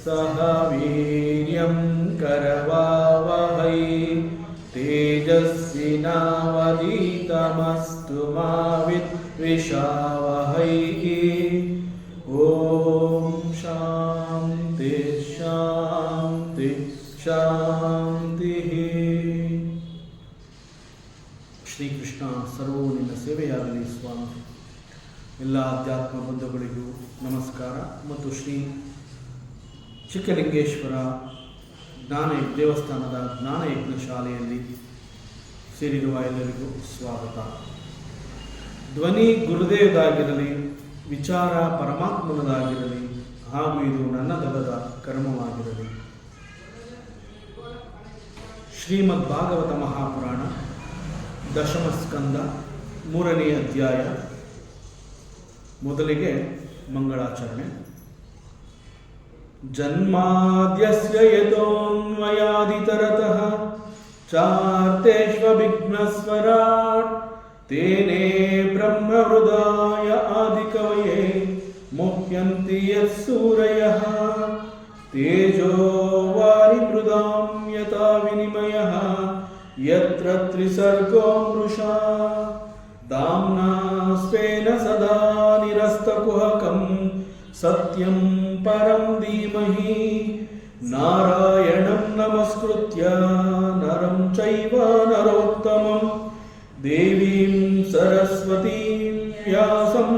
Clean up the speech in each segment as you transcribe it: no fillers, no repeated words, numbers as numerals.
सह वीर्यं करवावहै तेजस्विनावधीतमस्तु मा विद्विषावहै। ओम शांति शांति शांति। ಶ್ರೀಕೃಷ್ಣ ಸರ್ವೋ ನಿನ್ನ ಸೇವೆಯಾಗಲಿ ಸ್ವಾಮಿ. ಎಲ್ಲ ಅಧ್ಯಾತ್ಮ ಬಂಧುಗಳಿಗೂ ನಮಸ್ಕಾರ ಮತ್ತು ಶ್ರೀ ಚಿಕ್ಕಲಿಂಗೇಶ್ವರ ಜ್ಞಾನ ದೇವಸ್ಥಾನದ ಜ್ಞಾನಯಜ್ಞ ಶಾಲೆಯಲ್ಲಿ ಸೇರಿರುವ ಎಲ್ಲರಿಗೂ ಸ್ವಾಗತ. ಧ್ವನಿ ಗುರುದೇವದಾಗಿರಲಿ, ವಿಚಾರ ಪರಮಾತ್ಮನದಾಗಿರಲಿ, ಹಾಗೂ ಇದು ನನ್ನದಲ್ಲದ ಕರ್ಮವಾಗಿರಲಿ. ಶ್ರೀಮದ್ ಭಾಗವತ ಮಹಾಪುರಾಣ ದಶಮ ಸ್ಕಂದ 3ನೇ ಅಧ್ಯಾಯ. ಮೊದಲಿಗೆ ಮಂಗಳಾಚರಣೆ. ಜನ್ಮಾದ್ಯಸ್ಯ ಯತೋನ್ಮಯಾದಿತರತಃ ಚಾರ್ತೇಷ್ವವಿಘ್ನಸ್ವರಾಟ್ ತೇನೇ ಬ್ರಹ್ಮಹೃದಾಯ ಆದಿಕವಯೇ ಮುಹ್ಯಂತಿ ಯತ್ಸೂರಯಃ ತೇಜೋ ವಾರಿಮೃದಾಂ ಯಥಾ ವಿನಿಮಯಃ ಯತ್ರ ತ್ರಿಸರ್ಗೋ ಮೃಷಾ ಧಾಮ್ನಾ ಸ್ವೇನ ಸದಾ ನಿರಸ್ತಕುಹಕಂ ಸತ್ಯಂ ಪರಂ ಧೀಮಹಿ ನಾರಾಯಣಂ ನಮಸ್ಕೃತ್ಯ ನರಂ ಚೈವ ನರೋತ್ತಮಂ ದೇವೀಂ ಸರಸ್ವತೀಂ ವ್ಯಾಸಂ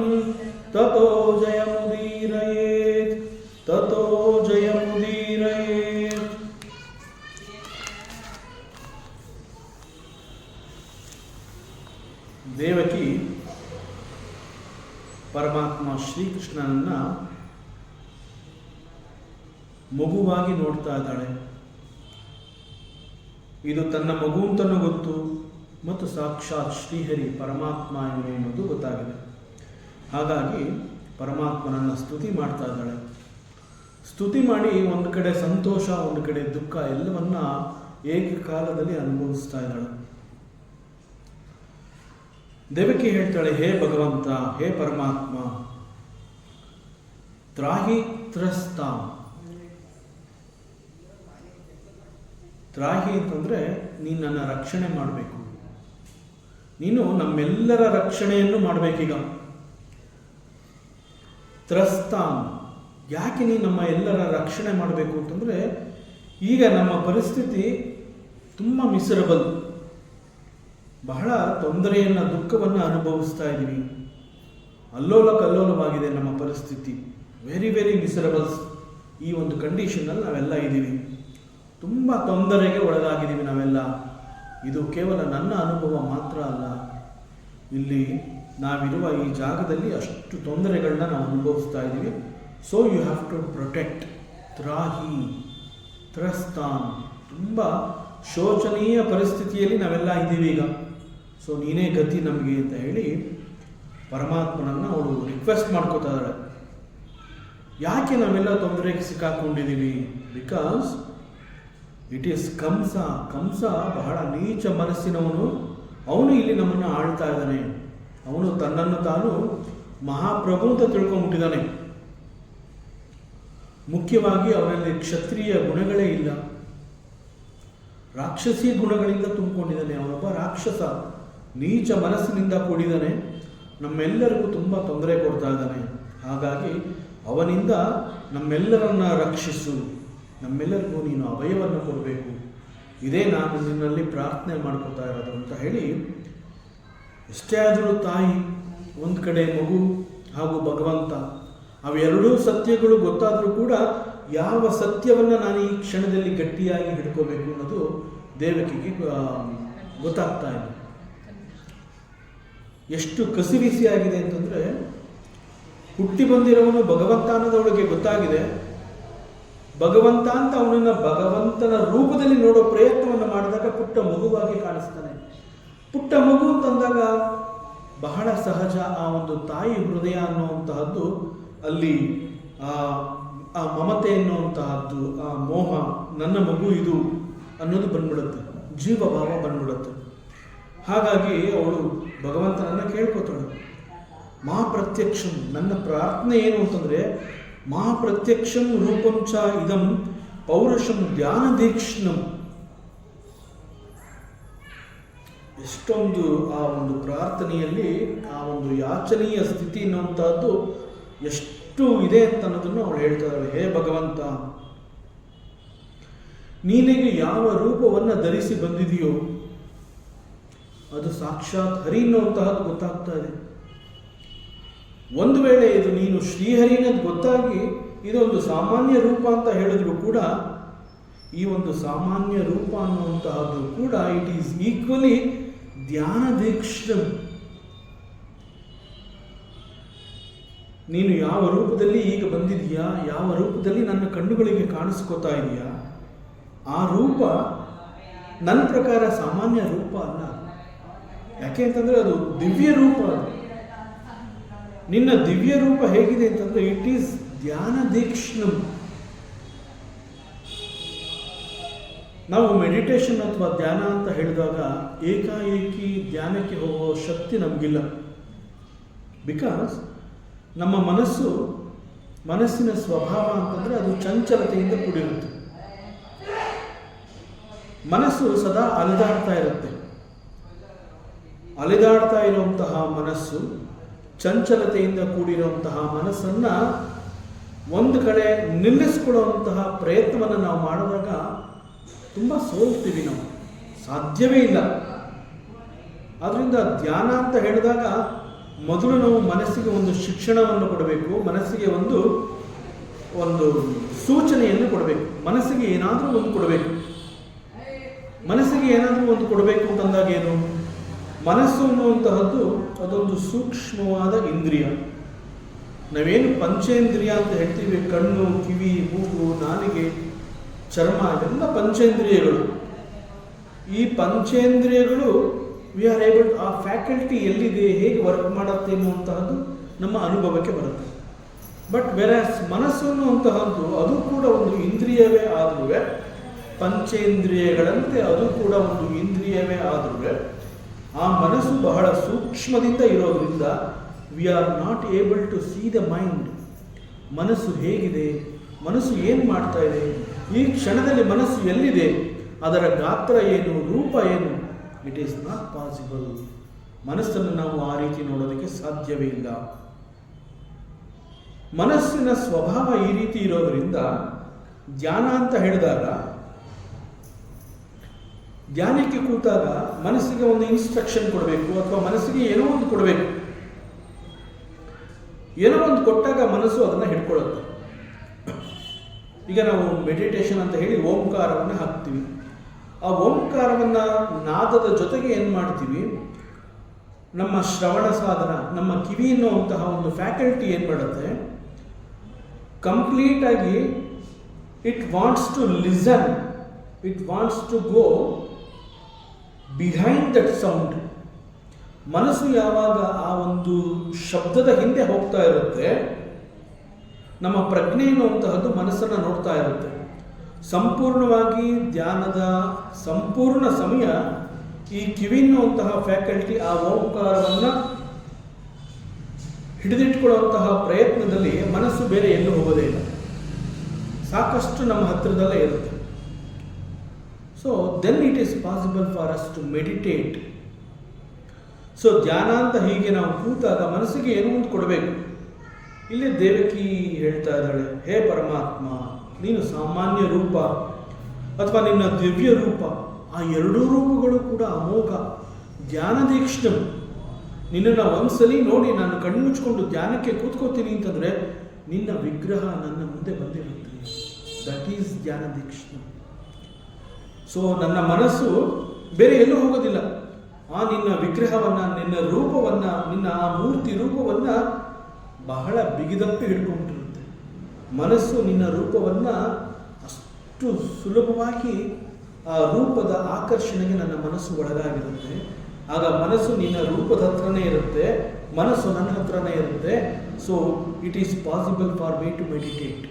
ತತೋ ಜಯಮುದೀರಯೇತ್ ತತೋ ಜಯಮುದೀರಯೇತ್. ದೇವಕಿ ಪರಮಾತ್ಮ ಶ್ರೀಕೃಷ್ಣನನ್ನ ಮಗುವಾಗಿ ನೋಡ್ತಾ ಇದ್ದಾಳೆ. ಇದು ತನ್ನ ಮಗು ಅಂತನೂ ಗೊತ್ತು ಮತ್ತು ಸಾಕ್ಷಾತ್ ಶ್ರೀಹರಿ ಪರಮಾತ್ಮ ಎನ್ನುವುದು ಗೊತ್ತಾಗಿದೆ. ಹಾಗಾಗಿ ಪರಮಾತ್ಮನನ್ನ ಸ್ತುತಿ ಮಾಡ್ತಾ ಇದ್ದಾಳೆ. ಸ್ತುತಿ ಮಾಡಿ ಒಂದು ಕಡೆ ಸಂತೋಷ, ಒಂದು ಕಡೆ ದುಃಖ ಎಲ್ಲವನ್ನ ಏಕಕಾಲದಲ್ಲಿ ಅನುಭವಿಸ್ತಾ ಇದ್ದಾಳೆ. ದೇವಕಿ ಹೇಳ್ತಾಳೆ, ಹೇ ಭಗವಂತ, ಹೇ ಪರಮಾತ್ಮ, ತ್ರಾಹಿ ತ್ರಸ್ತಾಂ. ತ್ರಾಹಿ ಅಂತಂದ್ರೆ ನೀನು ನನ್ನ ರಕ್ಷಣೆ ಮಾಡಬೇಕು, ನೀನು ನಮ್ಮೆಲ್ಲರ ರಕ್ಷಣೆಯನ್ನು ಮಾಡಬೇಕೀಗ. ತ್ರಸ್ತಾಂ, ಯಾಕೆ ನೀನು ನಮ್ಮ ಎಲ್ಲರ ರಕ್ಷಣೆ ಮಾಡಬೇಕು ಅಂತಂದ್ರೆ ಈಗ ನಮ್ಮ ಪರಿಸ್ಥಿತಿ ತುಂಬ ಮಿಸರಬಲ್, ಬಹಳ ತೊಂದರೆಯನ್ನು ದುಃಖವನ್ನು ಅನುಭವಿಸ್ತಾ ಇದ್ದೀವಿ. ಅಲ್ಲೋಲ ಕಲ್ಲೋಲವಾಗಿದೆ ನಮ್ಮ ಪರಿಸ್ಥಿತಿ, ವೆರಿ ವೆರಿ ಮಿಸರಬಲ್ಸ್. ಈ ಒಂದು ಕಂಡೀಷನಲ್ಲಿ ನಾವೆಲ್ಲ ಇದ್ದೀವಿ, ತುಂಬ ತೊಂದರೆಗೆ ಒಳಗಾಗಿದ್ದೀವಿ ನಾವೆಲ್ಲ. ಇದು ಕೇವಲ ನನ್ನ ಅನುಭವ ಮಾತ್ರ ಅಲ್ಲ, ಇಲ್ಲಿ ನಾವಿರುವ ಈ ಜಾಗದಲ್ಲಿ ಅಷ್ಟು ತೊಂದರೆಗಳನ್ನ ನಾವು ಅನುಭವಿಸ್ತಾ ಇದ್ದೀವಿ. So you have to protect. ತ್ರಾಹಿ ತ್ರಸ್ತಾನ್, ತುಂಬ ಶೋಚನೀಯ ಪರಿಸ್ಥಿತಿಯಲ್ಲಿ ನಾವೆಲ್ಲ ಇದ್ದೀವಿ ಈಗ. ಸೊ ನೀನೇ ಗತಿ ನಮಗೆ ಅಂತ ಹೇಳಿ ಪರಮಾತ್ಮನನ್ನು ಅವಳು ರಿಕ್ವೆಸ್ಟ್ ಮಾಡ್ಕೋತಾ ಇದ್ದಾಳೆ. ಯಾಕೆ ನಾವೆಲ್ಲ ತೊಂದರೆಗೆ ಸಿಕ್ಕಾಕೊಂಡಿದ್ದೀವಿ? ಬಿಕಾಸ್ ಇಟ್ ಈಸ್ ಕಂಸ. ಕಂಸ ಬಹಳ ನೀಚ ಮನಸ್ಸಿನವನು. ಅವನು ಇಲ್ಲಿ ನಮ್ಮನ್ನು ಆಳ್ತಾ ಇದ್ದಾನೆ. ಅವನು ತನ್ನನ್ನು ತಾನು ಮಹಾಪ್ರಭು ಅಂತ ತಿಳ್ಕೊಂಡ್ಬಿಟ್ಟಿದ್ದಾನೆ. ಮುಖ್ಯವಾಗಿ ಅವನಲ್ಲಿ ಕ್ಷತ್ರಿಯ ಗುಣಗಳೇ ಇಲ್ಲ, ರಾಕ್ಷಸಿ ಗುಣಗಳಿಂದ ತುಂಬಿಕೊಂಡಿದ್ದಾನೆ. ಅವನೊಬ್ಬ ರಾಕ್ಷಸ, ನೀಚ ಮನಸ್ಸಿನಿಂದ ಕೂಡಿದ್ದಾನೆ. ನಮ್ಮೆಲ್ಲರಿಗೂ ತುಂಬ ತೊಂದರೆ ಕೊಡ್ತಾ ಇದ್ದಾನೆ. ಹಾಗಾಗಿ ಅವನಿಂದ ನಮ್ಮೆಲ್ಲರನ್ನ ರಕ್ಷಿಸು, ನಮ್ಮೆಲ್ಲರಿಗೂ ನೀನು ಅಭಯವನ್ನು ಕೊಡಬೇಕು ಇದೇ ನಾನು ನಿನ್ನಲ್ಲಿ ಪ್ರಾರ್ಥನೆ ಮಾಡ್ಕೊತಾ ಇರೋದು ಅಂತ ಹೇಳಿ, ಎಷ್ಟೇ ಆದರೂ ತಾಯಿ ಒಂದು ಕಡೆ, ಮಗು ಹಾಗೂ ಭಗವಂತ, ಅವೆರಡೂ ಸತ್ಯಗಳು ಗೊತ್ತಾದರೂ ಕೂಡ ಯಾವ ಸತ್ಯವನ್ನು ನಾನು ಈ ಕ್ಷಣದಲ್ಲಿ ಗಟ್ಟಿಯಾಗಿ ಹಿಡ್ಕೋಬೇಕು ಅನ್ನೋದು ದೇವಕಿಗೆ ಗೊತ್ತಾಗ್ತಾ ಇದೆ. ಎಷ್ಟು ಕಸಿವಿಸಿಯಾಗಿದೆ ಅಂತಂದರೆ, ಹುಟ್ಟಿ ಬಂದಿರೋವನು ಭಗವಂತ ಅನ್ನೋದವಳಿಗೆ ಗೊತ್ತಾಗಿದೆ. ಭಗವಂತ ಅಂತ ಅವನನ್ನು ಭಗವಂತನ ರೂಪದಲ್ಲಿ ನೋಡೋ ಪ್ರಯತ್ನವನ್ನು ಮಾಡಿದಾಗ ಪುಟ್ಟ ಮಗುವಾಗಿ ಕಾಣಿಸ್ತಾನೆ. ಪುಟ್ಟ ಮಗು ಅಂತಂದಾಗ ಬಹಳ ಸಹಜ ಆ ಒಂದು ತಾಯಿ ಹೃದಯ ಅನ್ನುವಂತಹದ್ದು, ಅಲ್ಲಿ ಆ ಮಮತೆ ಎನ್ನುವಂತಹದ್ದು, ಆ ಮೋಹ, ನನ್ನ ಮಗು ಇದು ಅನ್ನೋದು ಬಂದ್ಬಿಡುತ್ತೆ, ಜೀವಭಾವ ಬಂದ್ಬಿಡುತ್ತೆ. ಹಾಗಾಗಿ ಅವಳು ಭಗವಂತನನ್ನು ಕೇಳ್ಕೊತಾಳೆ, ಮಾ ಪ್ರತ್ಯಕ್ಷಂ. ನನ್ನ ಪ್ರಾರ್ಥನೆ ಏನು ಅಂತಂದರೆ, ಮಾ ಪ್ರತ್ಯಕ್ಷಂ ರೂಪಂ ಚ ಇದಂ ಪೌರುಷಂ ಧ್ಯಾನ ದೀಕ್ಷ್ಣಂ. ಎಷ್ಟೊಂದು ಆ ಒಂದು ಪ್ರಾರ್ಥನೆಯಲ್ಲಿ ಆ ಒಂದು ಯಾಚನೀಯ ಸ್ಥಿತಿ ಅನ್ನುವಂಥದ್ದು ಎಷ್ಟು ಇದೆ ಅಂತ ಅನ್ನೋದನ್ನು ಅವಳು ಹೇಳ್ತಾ ಇದ್ದಾಳೆ. ಹೇ ಭಗವಂತ, ನೀನಿಗೆ ಯಾವ ರೂಪವನ್ನು ಧರಿಸಿ ಬಂದಿದೆಯೋ ಅದು ಸಾಕ್ಷಾತ್ ಹರಿ ಅನ್ನುವಂತಹದ್ದು ಗೊತ್ತಾಗ್ತಾ ಇದೆ. ಒಂದು ವೇಳೆ ಇದು ನೀನು ಶ್ರೀಹರಿನದ್ದು ಗೊತ್ತಾಗಿ ಇದೊಂದು ಸಾಮಾನ್ಯ ರೂಪ ಅಂತ ಹೇಳಿದ್ರು ಕೂಡ, ಈ ಒಂದು ಸಾಮಾನ್ಯ ರೂಪ ಅನ್ನುವಂತಹದ್ದು ಕೂಡ ಇಟ್ ಈಸ್ ಈಕ್ವಲಿ ಧ್ಯಾನ ದೀಕ್ಷಂ. ನೀನು ಯಾವ ರೂಪದಲ್ಲಿ ಈಗ ಬಂದಿದೆಯಾ, ಯಾವ ರೂಪದಲ್ಲಿ ನನ್ನ ಕಣ್ಣುಗಳಿಗೆ ಕಾಣಿಸ್ಕೋತಾ ಇದೆಯಾ, ಆ ರೂಪ ನನ್ನ ಪ್ರಕಾರ ಸಾಮಾನ್ಯ ರೂಪ ಅಲ್ಲ. ಯಾಕೆ ಅಂತಂದರೆ ಅದು ದಿವ್ಯ ರೂಪ. ನಿನ್ನ ದಿವ್ಯ ರೂಪ ಹೇಗಿದೆ ಅಂತಂದರೆ ಇಟ್ ಈಸ್ ಧ್ಯಾನ ದೀಕ್ಷ್ಣಂ. ನಾವು ಮೆಡಿಟೇಷನ್ ಅಥವಾ ಧ್ಯಾನ ಅಂತ ಹೇಳಿದಾಗ ಏಕಾಏಕಿ ಧ್ಯಾನಕ್ಕೆ ಹೋಗೋ ಶಕ್ತಿ ನಮಗಿಲ್ಲ. ಬಿಕಾಸ್ ನಮ್ಮ ಮನಸ್ಸಿನ ಸ್ವಭಾವ ಅಂತಂದರೆ ಅದು ಚಂಚಲತೆಯಿಂದ ಕೂಡಿರುತ್ತೆ. ಮನಸ್ಸು ಸದಾ ಅಲೆದಾಡ್ತಾ ಇರುತ್ತೆ. ಅಲೆದಾಡ್ತಾ ಇರುವಂತಹ ಮನಸ್ಸು, ಚಂಚಲತೆಯಿಂದ ಕೂಡಿರುವಂತಹ ಮನಸ್ಸನ್ನು ಒಂದು ಕಡೆ ನಿಲ್ಲಿಸ್ಕೊಳ್ಳುವಂತಹ ಪ್ರಯತ್ನವನ್ನು ನಾವು ಮಾಡಿದಾಗ ತುಂಬ ಸೋಲ್ತೀವಿ. ನಾವು ಸಾಧ್ಯವೇ ಇಲ್ಲ. ಆದ್ದರಿಂದ ಧ್ಯಾನ ಅಂತ ಹೇಳಿದಾಗ ಮೊದಲು ನಾವು ಮನಸ್ಸಿಗೆ ಒಂದು ಶಿಕ್ಷಣವನ್ನು ಕೊಡಬೇಕು, ಮನಸ್ಸಿಗೆ ಒಂದು ಸೂಚನೆಯನ್ನು ಕೊಡಬೇಕು, ಮನಸ್ಸಿಗೆ ಏನಾದರೂ ಒಂದು ಕೊಡಬೇಕು. ಮನಸ್ಸಿಗೆ ಏನಾದರೂ ಒಂದು ಕೊಡಬೇಕು ಅಂತಂದಾಗ ಏನು, ಮನಸ್ಸು ಅನ್ನುವಂತಹದ್ದು ಅದೊಂದು ಸೂಕ್ಷ್ಮವಾದ ಇಂದ್ರಿಯ. ನಾವೇನು ಪಂಚೇಂದ್ರಿಯ ಅಂತ ಹೇಳ್ತೀವಿ, ಕಣ್ಣು, ಕಿವಿ, ಮೂಗು, ನಾಲಿಗೆ, ಚರ್ಮ, ಇದೆಲ್ಲ ಪಂಚೇಂದ್ರಿಯಗಳು. ಈ ಪಂಚೇಂದ್ರಿಯಗಳು ವಿ ಆರ್ ಏಬಲ್, ಆ ಫ್ಯಾಕಲ್ಟಿ ಎಲ್ಲಿದೆ, ಹೇಗೆ ವರ್ಕ್ ಮಾಡುತ್ತೆ ಎನ್ನುವಂತಹದ್ದು ನಮ್ಮ ಅನುಭವಕ್ಕೆ ಬರುತ್ತೆ. ಬಟ್ ವೆರಾಸ್ ಮನಸ್ಸು ಅನ್ನುವಂತಹದ್ದು ಅದು ಕೂಡ ಒಂದು ಇಂದ್ರಿಯವೇ ಆದ್ರೂ, ಪಂಚೇಂದ್ರಿಯಗಳಂತೆ ಅದು ಕೂಡ ಒಂದು ಇಂದ್ರಿಯವೇ ಆದ್ರೂ, ಆ ಮನಸ್ಸು ಬಹಳ ಸೂಕ್ಷ್ಮದಿಂದ ಇರೋದ್ರಿಂದ we are not able to see the mind. ಮನಸ್ಸು ಹೇಗಿದೆ, ಮನಸ್ಸು ಏನು ಮಾಡ್ತಾ ಇದೆ, ಈ ಕ್ಷಣದಲ್ಲಿ ಮನಸ್ಸು ಎಲ್ಲಿದೆ, ಅದರ ಗಾತ್ರ ಏನು, ರೂಪ ಏನು, ಇಟ್ ಈಸ್ ನಾಟ್ ಪಾಸಿಬಲ್. ಮನಸ್ಸನ್ನು ನಾವು ಆ ರೀತಿ ನೋಡೋದಕ್ಕೆ ಸಾಧ್ಯವೇ ಇಲ್ಲ. ಮನಸ್ಸಿನ ಸ್ವಭಾವ ಈ ರೀತಿ ಇರೋದರಿಂದ ಧ್ಯಾನ ಅಂತ ಹೇಳಿದಾಗ, ಧ್ಯಾನಕ್ಕೆ ಕೂತಾಗ ಮನಸ್ಸಿಗೆ ಒಂದು ಇನ್ಸ್ಟ್ರಕ್ಷನ್ ಕೊಡಬೇಕು, ಅಥವಾ ಮನಸ್ಸಿಗೆ ಏನೋ ಒಂದು ಕೊಡಬೇಕು. ಏನೋ ಒಂದು ಕೊಟ್ಟಾಗ ಮನಸ್ಸು ಅದನ್ನು ಹಿಡ್ಕೊಳ್ಳುತ್ತೆ. ಈಗ ನಾವು ಮೆಡಿಟೇಷನ್ ಅಂತ ಹೇಳಿ ಓಂಕಾರವನ್ನು ಹಾಕ್ತೀವಿ. ಆ ಓಂಕಾರವನ್ನು ನಾದದ ಜೊತೆಗೆ ಏನು ಮಾಡ್ತೀವಿ, ನಮ್ಮ ಶ್ರವಣ ಸಾಧನ, ನಮ್ಮ ಕಿವಿ ಎನ್ನುವಂತಹ ಒಂದು ಫ್ಯಾಕಲ್ಟಿ ಏನು ಮಾಡುತ್ತೆ, ಕಂಪ್ಲೀಟಾಗಿ it wants to listen, it wants to go behind that sound. ಮನಸ್ಸು ಯಾವಾಗ ಆ ಒಂದು ಶಬ್ದದ ಹಿಂದೆ ಹೋಗ್ತಾ ಇರುತ್ತೆ, ನಮ್ಮ ಪ್ರಜ್ಞೆ ಎನ್ನುವಂತಹದ್ದು ಮನಸ್ಸನ್ನು ನೋಡ್ತಾ ಇರುತ್ತೆ. ಸಂಪೂರ್ಣವಾಗಿ ಧ್ಯಾನದ ಸಂಪೂರ್ಣ ಸಮಯ ಈ ಕಿವಿ ಎನ್ನುವಂತಹ ಫ್ಯಾಕಲ್ಟಿ ಆ ಓಂಕಾರವನ್ನು ಹಿಡಿದಿಟ್ಕೊಳ್ಳುವಂತಹ ಪ್ರಯತ್ನದಲ್ಲಿ ಮನಸ್ಸು ಬೇರೆ ಎಲ್ಲೂ ಹೋಗೋದೇ ಇಲ್ಲ, ಸಾಕಷ್ಟು ನಮ್ಮ ಹತ್ತಿರದಲ್ಲೇ ಇರುತ್ತೆ. So then it is possible for us to meditate. So ಧ್ಯಾನ ಅಂತ ಹೀಗೆ ನಾವು ಕೂತಾಗ ಮನಸ್ಸಿಗೆ ಏನೋ ಒಂದು ಕೊಡಬೇಕು. ಇಲ್ಲಿ ದೇವಕಿ ಹೇಳ್ತಾ ಇದ್ದಾಳೆ, ಹೇ ಪರಮಾತ್ಮ, ನೀನು ಸಾಮಾನ್ಯ ರೂಪ, ಅಥವಾ ನಿನ್ನ ದಿವ್ಯ ರೂಪ, ಆ ಎರಡೂ ರೂಪಗಳು ಕೂಡ ಅಮೋಘ. ಧ್ಯಾನದೀಕ್ಷಣಂ, ನಿನ್ನನ್ನು ಒಂದ್ಸಲಿ ನೋಡಿ ನಾನು ಕಣ್ಮುಚ್ಕೊಂಡು ಧ್ಯಾನಕ್ಕೆ ಕೂತ್ಕೋತೀನಿ ಅಂತಂದರೆ ನಿನ್ನ ವಿಗ್ರಹ ನನ್ನ ಮುಂದೆ ಬಂದಿರುತ್ತೆ. That is ಧ್ಯಾನದೀಕ್ಷಣಂ. ಸೊ ನನ್ನ ಮನಸ್ಸು ಬೇರೆ ಎಲ್ಲೂ ಹೋಗೋದಿಲ್ಲ. ಆ ನಿನ್ನ ವಿಗ್ರಹವನ್ನು, ನಿನ್ನ ರೂಪವನ್ನು, ನಿನ್ನ ಆ ಮೂರ್ತಿ ರೂಪವನ್ನು ಬಹಳ ಬಿಗಿದಪ್ಪಿ ಹಿಡ್ಕೊಂಡಿರುತ್ತೆ. ಮನಸ್ಸು ನಿನ್ನ ರೂಪವನ್ನು ಅಷ್ಟು ಸುಲಭವಾಗಿ, ಆ ರೂಪದ ಆಕರ್ಷಣೆಗೆ ನನ್ನ ಮನಸ್ಸು ಒಳಗಾಗಿರುತ್ತೆ. ಆಗ ಮನಸ್ಸು ನಿನ್ನ ರೂಪದ ಹತ್ರನೇ ಇರುತ್ತೆ, ಮನಸ್ಸು ನನ್ನ ಹತ್ರನೇ ಇರುತ್ತೆ. So it is possible for me to meditate.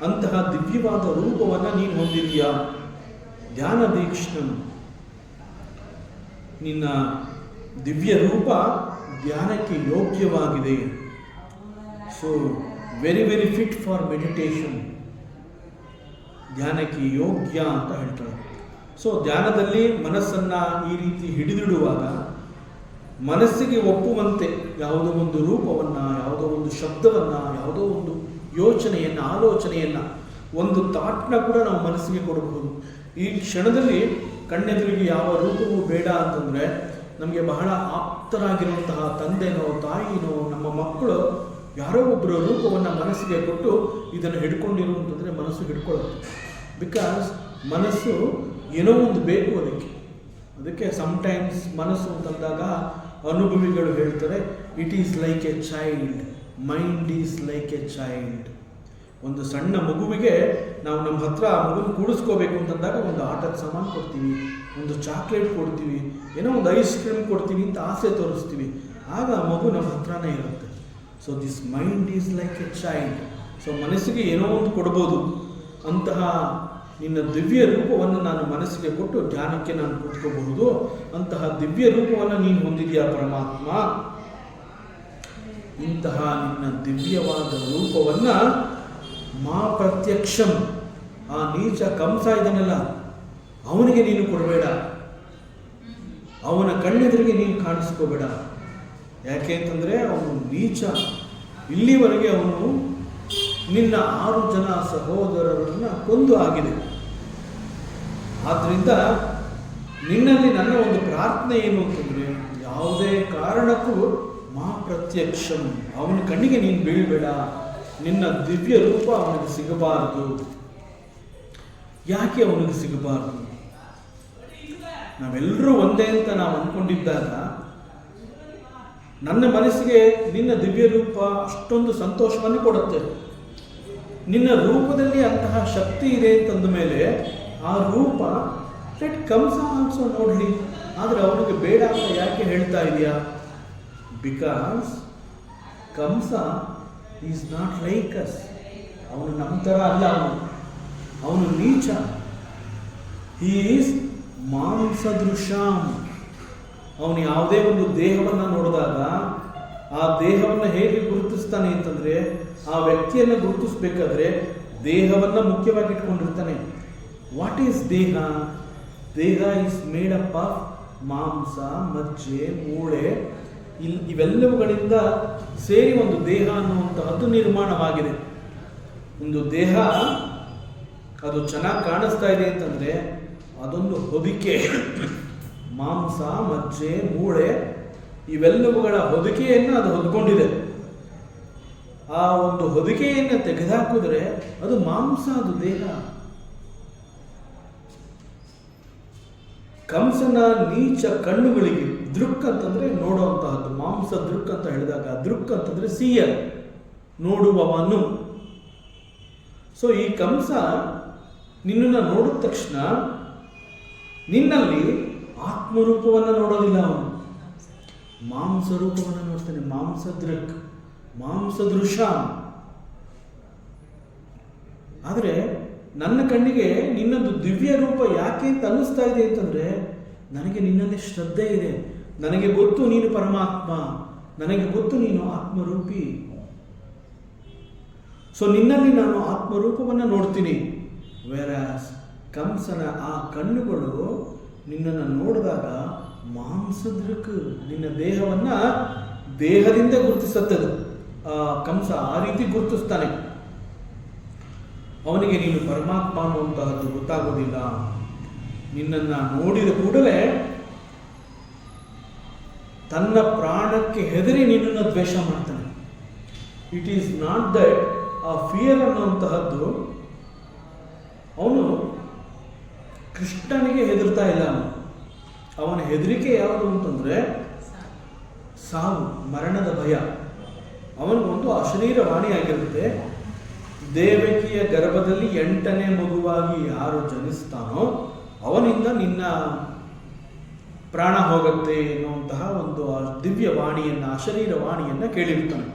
ಅಂತಹ ದಿವ್ಯವಾದ ರೂಪವನ್ನು ನೀನು ಹೊಂದಿದೆಯಾ? ಧ್ಯಾನ ದೀಕ್ಷಣಂ, ನಿನ್ನ ದಿವ್ಯ ರೂಪ ಧ್ಯಾನಕ್ಕೆ ಯೋಗ್ಯವಾಗಿದೆ. So very very fit for meditation. ಧ್ಯಾನಕ್ಕೆ ಯೋಗ್ಯ ಅಂತ ಹೇಳ್ತಾರೆ. ಸೊ ಧ್ಯಾನದಲ್ಲಿ ಮನಸ್ಸನ್ನು ಈ ರೀತಿ ಹಿಡಿದಿಡುವಾಗ ಮನಸ್ಸಿಗೆ ಒಪ್ಪುವಂತೆ ಯಾವುದೋ ಒಂದು ರೂಪವನ್ನು, ಯಾವುದೋ ಒಂದು ಶಬ್ದವನ್ನು, ಯಾವುದೋ ಒಂದು ಯೋಚನೆಯನ್ನು, ಆಲೋಚನೆಯನ್ನು, ಒಂದು ಥಾಟ್ನ ಕೂಡ ನಾವು ಮನಸ್ಸಿಗೆ ಕೊಡಬಹುದು. ಈ ಕ್ಷಣದಲ್ಲಿ ಕಣ್ಣೆದುರಿಗೆ ಯಾವ ರೂಪವೂ ಬೇಡ ಅಂತಂದರೆ ನಮಗೆ ಬಹಳ ಆಪ್ತರಾಗಿರುವಂತಹ ತಂದೆನೋ ತಾಯಿನೋ ನಮ್ಮ ಮಕ್ಕಳು ಯಾರೋ ಒಬ್ಬರ ರೂಪವನ್ನು ಮನಸ್ಸಿಗೆ ಕೊಟ್ಟು ಇದನ್ನು ಹಿಡ್ಕೊಂಡಿರು ಅಂತಂದರೆ ಮನಸ್ಸು ಹಿಡ್ಕೊಳ್ಳುತ್ತೆ. ಬಿಕಾಸ್ ಮನಸ್ಸು ಏನೋ ಒಂದು ಬೇಕು ಅದಕ್ಕೆ ಸಮ್ಟೈಮ್ಸ್ ಮನಸ್ಸು ಅಂತಂದಾಗ ಅನುಭವಿಗಳು ಹೇಳ್ತಾರೆ, it is like A child, mind is like A child. ಒಂದು ಸಣ್ಣ ಮಗುವಿಗೆ ನಾವು ನಮ್ಮ ಹತ್ರ ಆ ಮಗುನ ಕೂಡಿಸ್ಕೋಬೇಕು ಅಂತಂದಾಗ ಒಂದು ಆಟದ ಸಾಮಾನು ಕೊಡ್ತೀವಿ, ಒಂದು ಚಾಕ್ಲೇಟ್ ಕೊಡ್ತೀವಿ, ಏನೋ ಒಂದು ಐಸ್ ಕ್ರೀಮ್ ಕೊಡ್ತೀವಿ ಅಂತ ಆಸೆ ತೋರಿಸ್ತೀವಿ. ಆಗ ಆ ಮಗು ನಮ್ಮ ಹತ್ರನೇ ಇರುತ್ತೆ. So this mind is like A child. So ಮನಸ್ಸಿಗೆ ಏನೋ ಒಂದು ಕೊಡ್ಬೋದು. ಅಂತಹ ನಿನ್ನ ದಿವ್ಯ ರೂಪವನ್ನು ನಾನು ಮನಸ್ಸಿಗೆ ಕೊಟ್ಟು ಧ್ಯಾನಕ್ಕೆ ನಾನು ಕೂತ್ಕೋಬಹುದು. ಅಂತಹ ದಿವ್ಯ ರೂಪವನ್ನು ನೀನು ಹೊಂದಿದೆಯಾ ಪರಮಾತ್ಮ? ಇಂತಹ ನಿನ್ನ ದಿವ್ಯವಾದ ರೂಪವನ್ನು ಮಾ ಪ್ರತ್ಯಕ್ಷಂ, ಆ ನೀಚ ಕಂಸ ಇದನ್ನೆಲ್ಲ ಅವನಿಗೆ ನೀನು ಕೊಡಬೇಡ, ಅವನ ಕಣ್ಣೆದುರಿಗೆ ನೀನು ಕಾಣಿಸ್ಕೋಬೇಡ. ಯಾಕೆ ಅಂತಂದರೆ ಅವನು ನೀಚ. ಇಲ್ಲಿವರೆಗೆ ಅವನು ನಿನ್ನ 6 ಜನ ಸಹೋದರರನ್ನು ಕೊಂದು ಆಗಿದೆ. ಆದ್ದರಿಂದ ನಿನ್ನಲ್ಲಿ ನನ್ನ ಒಂದು ಪ್ರಾರ್ಥನೆ ಏನು ಅಂತಂದರೆ, ಯಾವುದೇ ಕಾರಣಕ್ಕೂ ಮಾ ಪ್ರತ್ಯಕ್ಷಂ, ಅವನ ಕಣ್ಣಿಗೆ ನೀನು ಬೀಳಬೇಡ, ನಿನ್ನ ದಿವ್ಯ ರೂಪ ಅವನಿಗೆ ಸಿಗಬಾರದು. ಯಾಕೆ ಅವನಿಗೆ ಸಿಗಬಾರದು? ನಾವೆಲ್ಲರೂ ಒಂದೇ ಅಂತ ನಾವು ಅಂದ್ಕೊಂಡಿದ್ದಾಗ ನನ್ನ ಮನಸ್ಸಿಗೆ ನಿನ್ನ ದಿವ್ಯ ರೂಪ ಅಷ್ಟೊಂದು ಸಂತೋಷವನ್ನು ಕೊಡುತ್ತೆ. ನಿನ್ನ ರೂಪದಲ್ಲಿ ಅಂತಹ ಶಕ್ತಿ ಇದೆ ಅಂತಂದ ಮೇಲೆ ಆ ರೂಪ ಲೆಟ್ ಕಂಸ ಆಲ್ಸೋ ನೋಡಲಿ. ಆದರೆ ಅವನಿಗೆ ಬೇಡ ಅಂತ ಯಾಕೆ ಹೇಳ್ತಾ ಇದೆಯಾ? Because Kamsa is not like us. ಅವನು ನಮ್ಮ ಥರ ಅಲ್ಲ. ಅವನು ನೀಚ. ಹಿ ಈಸ್ ಮಾಂಸದೃಶಾಂ. ಅವನು ಯಾವುದೇ ಒಂದು ದೇಹವನ್ನು ನೋಡಿದಾಗ ಆ ದೇಹವನ್ನು ಹೇಗೆ ಗುರುತಿಸ್ತಾನೆ ಅಂತಂದರೆ, ಆ ವ್ಯಕ್ತಿಯನ್ನು ಗುರುತಿಸ್ಬೇಕಾದ್ರೆ ದೇಹವನ್ನು ಮುಖ್ಯವಾಗಿ ಇಟ್ಕೊಂಡಿರ್ತಾನೆ. ವಾಟ್ ಈಸ್ ದೇಹ? ದೇಹ ಈಸ್ ಮೇಡ್ ಅಪ್ ಆಫ್ ಮಾಂಸ, ಮಜ್ಜೆ, ಮೂಳೆ, ಇವೆಲ್ಲವುಗಳಿಂದ ಸೇರಿ ಒಂದು ದೇಹ ಅನ್ನುವಂತಹದ್ದು ನಿರ್ಮಾಣವಾಗಿದೆ. ಒಂದು ದೇಹ ಅದು ಚೆನ್ನಾಗಿ ಕಾಣಿಸ್ತಾ ಇದೆ ಅಂತಂದರೆ ಅದೊಂದು ಹೊದಿಕೆ. ಮಾಂಸ, ಮಜ್ಜೆ, ಮೂಳೆ ಇವೆಲ್ಲವುಗಳ ಹೊದಿಕೆಯನ್ನು ಅದು ಹೊದ್ಕೊಂಡಿದೆ. ಆ ಒಂದು ಹೊದಿಕೆಯನ್ನು ತೆಗೆದುಹಾಕಿದ್ರೆ ಅದು ಮಾಂಸ, ಅದು ದೇಹ. ಕಂಸನ ನೀಚ ಕಣ್ಣುಗಳಿಗೆ ದೃಕ್ ಅಂತಂದ್ರೆ ನೋಡುವಂತಹದ್ದು, ಮಾಂಸ ದೃಕ್ ಅಂತ ಹೇಳಿದಾಗ ದೃಕ್ ಅಂತಂದ್ರೆ ಸೀಯರ್, ನೋಡುವವನು. ಸೊ ಈ ಕಂಸ ನಿನ್ನನ್ನು ನೋಡಿದ ತಕ್ಷಣ ನಿನ್ನಲ್ಲಿ ಆತ್ಮರೂಪವನ್ನು ನೋಡೋದಿಲ್ಲ, ಅವನು ಮಾಂಸ ರೂಪವನ್ನು ನೋಡ್ತಾನೆ. ಮಾಂಸ ದೃಕ್, ಮಾಂಸ ದೃಶ. ಆದರೆ ನನ್ನ ಕಣ್ಣಿಗೆ ನಿನ್ನದು ದಿವ್ಯ ರೂಪ ಯಾಕೆ ಅಂತ ಅನ್ನಿಸ್ತಾ ಇದೆ ಅಂತಂದರೆ, ನನಗೆ ನಿನ್ನಲ್ಲಿ ಶ್ರದ್ಧೆ ಇದೆ. ನನಗೆ ಗೊತ್ತು ನೀನು ಪರಮಾತ್ಮ, ನನಗೆ ಗೊತ್ತು ನೀನು ಆತ್ಮರೂಪಿ. ಸೊ ನಿನ್ನಲ್ಲಿ ನಾನು ಆತ್ಮರೂಪವನ್ನು ನೋಡ್ತೀನಿ. ವೆರಾಸ್ ಕಂಸನ ಆ ಕಣ್ಣುಗಳು ನಿನ್ನನ್ನು ನೋಡಿದಾಗ ಮಾಂಸದೃಕ್, ನಿನ್ನ ದೇಹವನ್ನು ದೇಹದಿಂದ ಗುರುತಿಸುತ್ತದೆ. ಕಂಸ ಆ ರೀತಿ ಗುರುತಿಸ್ತಾನೆ. ಅವನಿಗೆ ನೀನು ಪರಮಾತ್ಮ ಅನ್ನುವಂತಹದ್ದು ಗೊತ್ತಾಗೋದಿಲ್ಲ. ನಿನ್ನನ್ನು ನೋಡಿದ ಕೂಡಲೇ ತನ್ನ ಪ್ರಾಣಕ್ಕೆ ಹೆದರಿ ನಿನ್ನನ್ನು ದ್ವೇಷ ಮಾಡ್ತಾನೆ. ಇಟ್ ಈಸ್ ನಾಟ್ ದಟ್ ಆ ಫಿಯರ್ ಅನ್ನುವಂತಹದ್ದು ಅವನು ಕೃಷ್ಣನಿಗೆ ಹೆದರ್ತಾ ಇಲ್ಲ. ಅವನ ಹೆದರಿಕೆ ಯಾವುದು ಅಂತಂದರೆ ಸಾವು, ಮರಣದ ಭಯ. ಅವನಿಗೊಂದು ಅಶರೀರ ವಾಣಿಯಾಗಿರುತ್ತೆ. ದೇವಕಿಯ ಗರ್ಭದಲ್ಲಿ 8ನೇ ಮಗುವಾಗಿ ಯಾರು ಜನಿಸ್ತಾನೋ ಅವನಿಂದ ನಿನ್ನ ಪ್ರಾಣ ಹೋಗುತ್ತೆ ಎನ್ನುವಂತಹ ಒಂದು ದಿವ್ಯ ವಾಣಿಯನ್ನು, ಅಶರೀರ ವಾಣಿಯನ್ನು ಕೇಳಿರ್ತಾನೆ.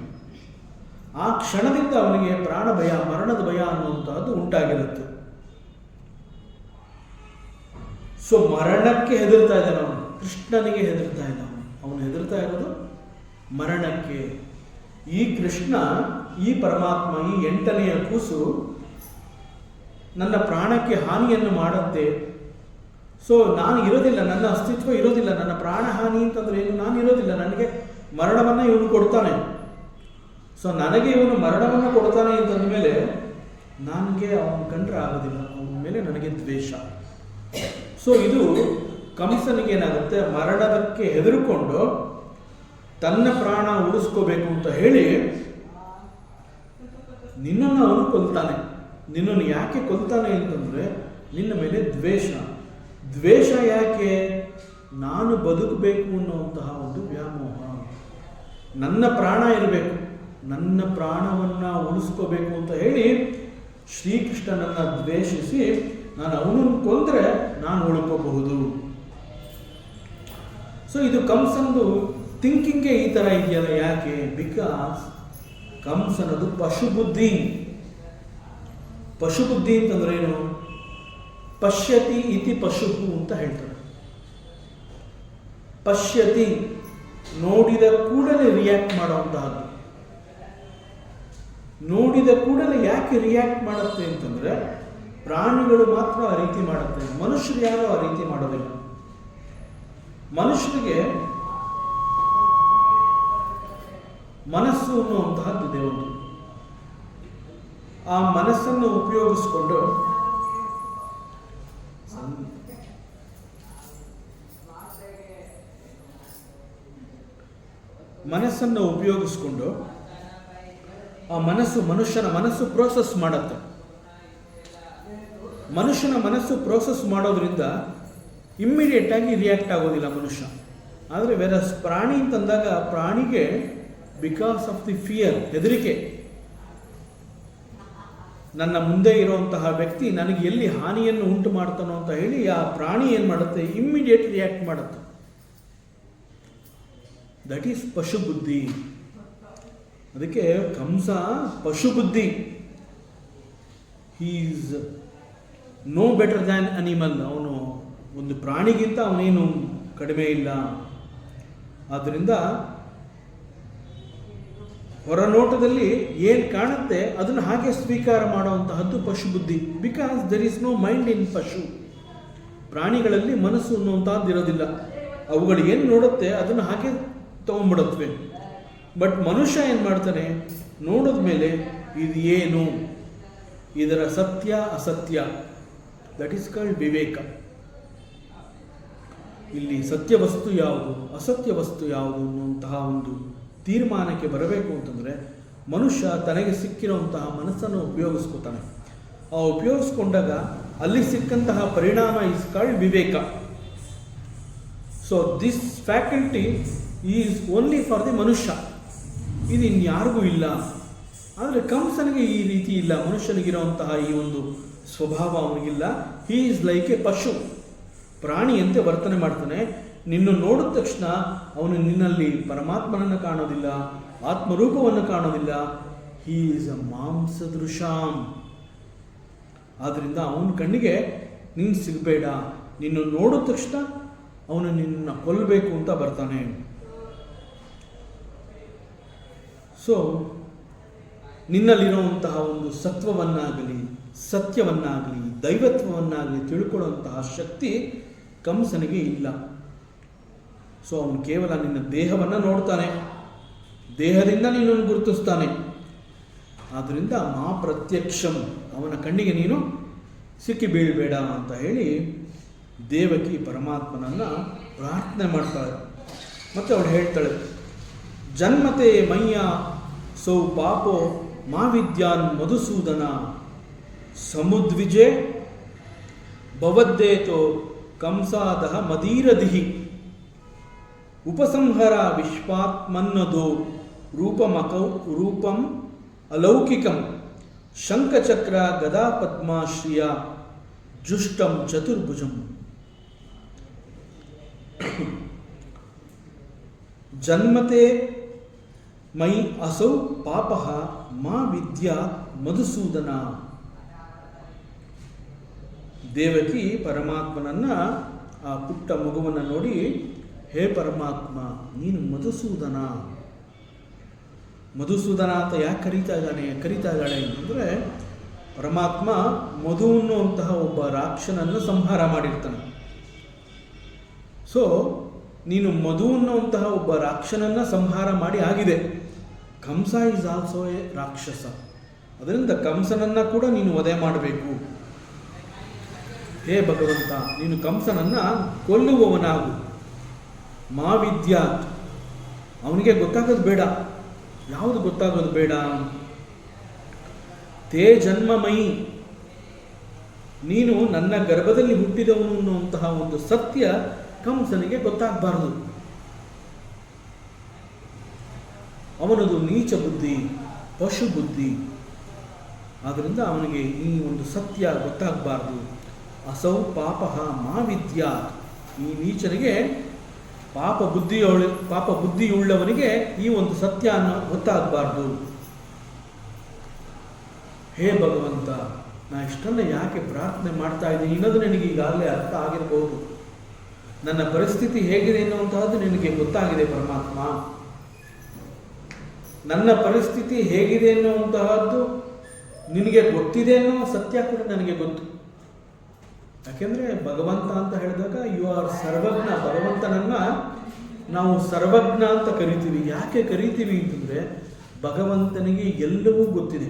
ಆ ಕ್ಷಣದಿಂದ ಅವನಿಗೆ ಪ್ರಾಣ ಭಯ, ಮರಣದ ಭಯ ಅನ್ನುವಂತಹದ್ದು ಉಂಟಾಗಿರುತ್ತೆ. ಸೊ ಮರಣಕ್ಕೆ ಹೆದರ್ತಾ ಇದ್ದಾನೆ ಅವನು, ಕೃಷ್ಣನಿಗೆ ಹೆದರ್ತಾ ಇಲ್ಲ. ಅವನು ಹೆದರ್ತಾ ಇರೋದು ಮರಣಕ್ಕೆ. ಈ ಕೃಷ್ಣ, ಈ ಪರಮಾತ್ಮ, ಈ 8ನೆಯ ಕೂಸು ನನ್ನ ಪ್ರಾಣಕ್ಕೆ ಹಾನಿಯನ್ನು ಮಾಡುತ್ತೆ. ಸೊ ನಾನು ಇರೋದಿಲ್ಲ, ನನ್ನ ಅಸ್ತಿತ್ವ ಇರೋದಿಲ್ಲ. ನನ್ನ ಪ್ರಾಣ ಹಾನಿ ಅಂತಂದ್ರೆ ಏನು? ನಾನು ಇರೋದಿಲ್ಲ. ನನಗೆ ಮರಣವನ್ನು ಇವನು ಕೊಡ್ತಾನೆ. ಸೊ ನನಗೆ ಇವನು ಮರಣವನ್ನು ಕೊಡ್ತಾನೆ ಅಂತಂದ ಮೇಲೆ ನನಗೆ ಅವನು ಕಂಡ್ರೆ ಆಗೋದಿಲ್ಲ, ಅವನ ಮೇಲೆ ನನಗೆ ದ್ವೇಷ. ಸೊ ಇದು ಕಂಸನಿಗೆ ಏನಾಗುತ್ತೆ, ಮರಣಕ್ಕೆ ಹೆದರಿಕೊಂಡು ತನ್ನ ಪ್ರಾಣ ಉಳಿಸ್ಕೋಬೇಕು ಅಂತ ಹೇಳಿ ನಿನ್ನನ್ನು ಅವನು ಕೊಲ್ತಾನೆ. ನಿನ್ನನ್ನು ಯಾಕೆ ಕೊಲ್ತಾನೆ ಅಂತಂದರೆ ನಿನ್ನ ಮೇಲೆ ದ್ವೇಷ. ದ್ವೇಷ ಯಾಕೆ? ನಾನು ಬದುಕಬೇಕು ಅನ್ನುವಂತಹ ಒಂದು ವ್ಯಾಮೋಹ. ನನ್ನ ಪ್ರಾಣ ಇರಬೇಕು, ನನ್ನ ಪ್ರಾಣವನ್ನು ಉಳಿಸ್ಕೋಬೇಕು ಅಂತ ಹೇಳಿ ಶ್ರೀಕೃಷ್ಣನನ್ನು ದ್ವೇಷಿಸಿ ನಾನು ಅವನನ್ನು ಕೊಂದರೆ ನಾನು ಉಳ್ಕೋಬಹುದು. ಸೊ ಇದು ಕಂಸಂದು ಥಿಂಕಿಂಗೇ ಈ ಥರ ಇದೆಯಲ್ಲ. ಯಾಕೆ? ಬಿಕಾಸ್ ಕಂಸನದು ಪಶುಬುದ್ಧಿ. ಪಶುಬುದ್ಧಿ ಅಂತಂದ್ರೆ ಏನು? ಪಶ್ಯತಿ ಇತಿ ಪಶುಹು ಅಂತ ಹೇಳ್ತಾರೆ. ಪಶ್ಯತಿ, ನೋಡಿದ ಕೂಡಲೇ ರಿಯಾಕ್ಟ್ ಮಾಡುವಂತಹದ್ದು. ನೋಡಿದ ಕೂಡಲೇ ಯಾಕೆ ರಿಯಾಕ್ಟ್ ಮಾಡುತ್ತೆ ಅಂತಂದ್ರೆ ಪ್ರಾಣಿಗಳು ಮಾತ್ರ ಆ ರೀತಿ ಮಾಡುತ್ತೆ, ಮನುಷ್ಯರು ಯಾರು ಆ ರೀತಿ ಮಾಡೋದಿಲ್ಲ. ಮನುಷ್ಯರಿಗೆ ಮನಸ್ಸು ಅನ್ನುವಂತಹದ್ದು ಇದೆ ಒಂದು. ಆ ಮನಸ್ಸನ್ನು ಉಪಯೋಗಿಸ್ಕೊಂಡು ಆ ಮನುಷ್ಯನ ಮನಸ್ಸು ಪ್ರೋಸೆಸ್ ಮಾಡುತ್ತೆ. ಮನುಷ್ಯನ ಮನಸ್ಸು ಪ್ರೋಸೆಸ್ ಮಾಡೋದ್ರಿಂದ ಇಮ್ಮಿಡಿಯೇಟ್ ಆಗಿ ರಿಯಾಕ್ಟ್ ಆಗೋದಿಲ್ಲ ಮನುಷ್ಯ. ಆದರೆ ಬೇರೆ ಪ್ರಾಣಿ ಅಂತಂದಾಗ ಪ್ರಾಣಿಗೆ ಬಿಕಾಸ್ ಆಫ್ ದಿ ಫಿಯರ್, ಹೆದರಿಕೆ, ನನ್ನ ಮುಂದೆ ಇರುವಂತಹ ವ್ಯಕ್ತಿ ನನಗೆ ಎಲ್ಲಿ ಹಾನಿಯನ್ನು ಉಂಟು ಮಾಡ್ತಾನೋ ಅಂತ ಹೇಳಿ ಆ ಪ್ರಾಣಿ ಏನು ಮಾಡುತ್ತೆ, ಇಮ್ಮಿಡಿಯೇಟ್ ರಿಯಾಕ್ಟ್ ಮಾಡುತ್ತೆ. ದಟ್ ಈಸ್ ಪಶುಬುದ್ಧಿ. ಅದಕ್ಕೆ ಕಂಸ ಪಶುಬುದ್ಧಿ. He is no better than animal. ಅವನು ಒಂದು ಪ್ರಾಣಿಗಿಂತ ಅವನೇನು ಕಡಿಮೆ ಇಲ್ಲ. ಆದ್ದರಿಂದ ಹೊರನೋಟದಲ್ಲಿ ಏನು ಕಾಣುತ್ತೆ ಅದನ್ನು ಹಾಗೆ ಸ್ವೀಕಾರ ಮಾಡುವಂತಹದ್ದು ಪಶುಬುದ್ಧಿ. Because there is no mind in ಪಶು. ಪ್ರಾಣಿಗಳಲ್ಲಿ ಮನಸ್ಸು ಅನ್ನುವಂಥದ್ದು ಇರೋದಿಲ್ಲ. ಅವುಗಳು ಏನು ನೋಡುತ್ತೆ ಅದನ್ನು ಹಾಗೆ ತಗೊಂಡ್ಬಿಡುತ್ತವೆ. ಬಟ್ ಮನುಷ್ಯ ಏನು ಮಾಡ್ತಾನೆ, ನೋಡಿದ ಮೇಲೆ ಇದು ಏನು, ಇದರ ಸತ್ಯ ಅಸತ್ಯ, ದಟ್ ಈಸ್ ಕಾಲ್ಡ್ ವಿವೇಕ. ಇಲ್ಲಿ ಸತ್ಯ ವಸ್ತು ಯಾವುದು, ಅಸತ್ಯ ವಸ್ತು ಯಾವುದು ಅನ್ನುವಂತಹ ಒಂದು ತೀರ್ಮಾನಕ್ಕೆ ಬರಬೇಕು ಅಂತಂದರೆ ಮನುಷ್ಯ ತನಗೆ ಸಿಕ್ಕಿರುವಂತಹ ಮನಸ್ಸನ್ನು ಉಪಯೋಗಿಸ್ಕೊತಾನೆ. ಆ ಉಪಯೋಗಿಸ್ಕೊಂಡಾಗ ಅಲ್ಲಿ ಸಿಕ್ಕಂತಹ ಪರಿಣಾಮ ಇಸ್ ಕಾಲ್ಡ್ ವಿವೇಕ. So this faculty is only for the ಮನುಷ್ಯ. ಇದು ಇನ್ಯಾರಿಗೂ ಇಲ್ಲ. ಆದರೆ ಕಂಸನಿಗೆ ಈ ರೀತಿ ಇಲ್ಲ. ಮನುಷ್ಯನಿಗಿರುವಂತಹ ಈ ಒಂದು ಸ್ವಭಾವ ಅವನಿಗಿಲ್ಲ. ಹೀ ಈಸ್ ಲೈಕ್ ಎ ಪಶು. ಪ್ರಾಣಿಯಂತೆ ವರ್ತನೆ ಮಾಡ್ತಾನೆ. ನಿನ್ನ ನೋಡಿದ ತಕ್ಷಣ ಅವನು ನಿನ್ನಲ್ಲಿ ಪರಮಾತ್ಮನನ್ನು ಕಾಣೋದಿಲ್ಲ, ಆತ್ಮರೂಪವನ್ನು ಕಾಣೋದಿಲ್ಲ. ಹೀ ಈಸ್ ಅ ಮಾಂಸದೃಶಾಂ. ಆದ್ದರಿಂದ ಅವನ ಕಣ್ಣಿಗೆ ನೀನು ಸಿಗಬೇಡ. ನಿನ್ನ ನೋಡಿದ ತಕ್ಷಣ ಅವನು ನಿನ್ನ ಕೊಲ್ಲಬೇಕು ಅಂತ ಬರ್ತಾನೆ. ಸೊ ನಿನ್ನಲ್ಲಿರುವಂತಹ ಒಂದು ಸತ್ವವನ್ನಾಗಲಿ, ಸತ್ಯವನ್ನಾಗಲಿ, ದೈವತ್ವವನ್ನಾಗಲಿ ತಿಳ್ಕೊಳ್ಳುವಂತಹ ಶಕ್ತಿ ಕಂಸನಿಗೆ ಇಲ್ಲ. ಸೊ ಅವನು ಕೇವಲ ನಿನ್ನ ದೇಹವನ್ನು ನೋಡ್ತಾನೆ, ದೇಹದಿಂದ ನಿನ್ನನ್ನು ಗುರುತಿಸ್ತಾನೆ. ಆದ್ದರಿಂದ ಮಾ ಪ್ರತ್ಯಕ್ಷಂ, ಅವನ ಕಣ್ಣಿಗೆ ನೀನು ಸಿಕ್ಕಿ ಬೀಳಬೇಡ ಅಂತ ಹೇಳಿ ದೇವಕಿ ಪರಮಾತ್ಮನನ್ನು ಪ್ರಾರ್ಥನೆ ಮಾಡ್ತಾಳೆ. ಮತ್ತು ಅವಳು ಹೇಳ್ತಾಳೆ, ಜನ್ಮತೆ ಮಯ್ಯ ಸೌ ಪಾಪೋ ಮಾ ವಿದ್ಯಾನ್ ಮಧುಸೂದನ ಸಮುದ್ವಿಜೆ ಭವದ್ದೇತೋ ಕಂಸಾದಹ ಮದೀರದಿಹಿ ಉಪಸಂಹರ ವಿಶ್ವಾತ್ಮನ್ನದೋ ರೂಪಂ ಅಲೌಕಿಕಂ ಶಂಖಚಕ್ರ ಗದಾ ಪದ್ಮಾಶ್ರಿಯ ಜುಷ್ಟಂ ಚತುರ್ಭುಜಂ. ಜನ್ಮತೆ ಮೈ ಅಸೌ ಪಾಪಃ ಮಾ ವಿದ್ಯಾ ಮಧುಸೂದನ. ದೇವಕಿ ಪರಮಾತ್ಮನನ್ನ ಆ ಪುಟ್ಟ ಮಗುವನ್ನು ನೋಡಿ, ಹೇ ಪರಮಾತ್ಮ ನೀನು ಮಧುಸೂದನ. ಮಧುಸೂದನ ಅಂತ ಯಾಕೆ ಕರೀತಾ ಇದ್ದಾಳೆ ಅಂತಂದರೆ, ಪರಮಾತ್ಮ ಮಧು ಅನ್ನುವಂತಹ ಒಬ್ಬ ರಾಕ್ಷನನ್ನು ಸಂಹಾರ ಮಾಡಿರ್ತಾನೆ. ಸೊ ನೀನು ಮಧು ಅನ್ನುವಂತಹ ಒಬ್ಬ ರಾಕ್ಷನನ್ನು ಸಂಹಾರ ಮಾಡಿ ಆಗಿದೆ. ಕಂಸ ಈಸ್ ಆಲ್ಸೋ ಎ ರಾಕ್ಷಸ. ಅದರಿಂದ ಕಂಸನನ್ನು ಕೂಡ ನೀನು ವಧೆ ಮಾಡಬೇಕು. ಹೇ ಭಗವಂತ, ನೀನು ಕಂಸನನ್ನು ಕೊಲ್ಲುವವನಾಗು. ಮಾ ವಿದ್ಯಾತ್, ಅವನಿಗೆ ಗೊತ್ತಾಗೋದು ಬೇಡ. ಯಾವುದು ಗೊತ್ತಾಗೋದು ಬೇಡ? ತೇ ಜನ್ಮಮಯಿ, ನೀನು ನನ್ನ ಗರ್ಭದಲ್ಲಿ ಹುಟ್ಟಿದವನು ಅನ್ನುವಂತಹ ಒಂದು ಸತ್ಯ ಕಂಸನಿಗೆ ಗೊತ್ತಾಗಬಾರದು. ಅವನದು ನೀಚ ಬುದ್ಧಿ, ಪಶು ಬುದ್ಧಿ. ಆದ್ದರಿಂದ ಅವನಿಗೆ ಈ ಒಂದು ಸತ್ಯ ಗೊತ್ತಾಗಬಾರ್ದು. ಅಸೌ ಪಾಪಃ ಮಾ ವಿದ್ಯಾ, ಈ ನೀಚನಿಗೆ ಪಾಪ ಬುದ್ಧಿಯುಳ್ಳವನಿಗೆ ಈ ಒಂದು ಸತ್ಯ ಗೊತ್ತಾಗಬಾರ್ದು. ಹೇ ಭಗವಂತ, ನಾ ಇಷ್ಟನ್ನು ಯಾಕೆ ಪ್ರಾರ್ಥನೆ ಮಾಡ್ತಾ ಇದ್ದೀನಿ ಅನ್ನೋದು ನಿನಗೆ ಈಗಾಗಲೇ ಅರ್ಥ ಆಗಿರಬಹುದು. ನನ್ನ ಪರಿಸ್ಥಿತಿ ಹೇಗಿದೆ ಎನ್ನುವಂತಹದ್ದು ನಿನಗೆ ಗೊತ್ತಾಗಿದೆ ಪರಮಾತ್ಮ. ನನ್ನ ಪರಿಸ್ಥಿತಿ ಹೇಗಿದೆ ಎನ್ನುವಂತಹದ್ದು ನಿನಗೆ ಗೊತ್ತಿದೆ ಅನ್ನೋ ಸತ್ಯ ಕೂಡ ನನಗೆ ಗೊತ್ತು. ಯಾಕೆಂದರೆ ಭಗವಂತ ಅಂತ ಹೇಳಿದಾಗ ಯು ಆರ್ ಸರ್ವಜ್ಞ. ಭಗವಂತನನ್ನ ನಾವು ಸರ್ವಜ್ಞ ಅಂತ ಕರಿತೀವಿ. ಯಾಕೆ ಕರಿತೀವಿ ಅಂತಂದರೆ ಭಗವಂತನಿಗೆ ಎಲ್ಲವೂ ಗೊತ್ತಿದೆ.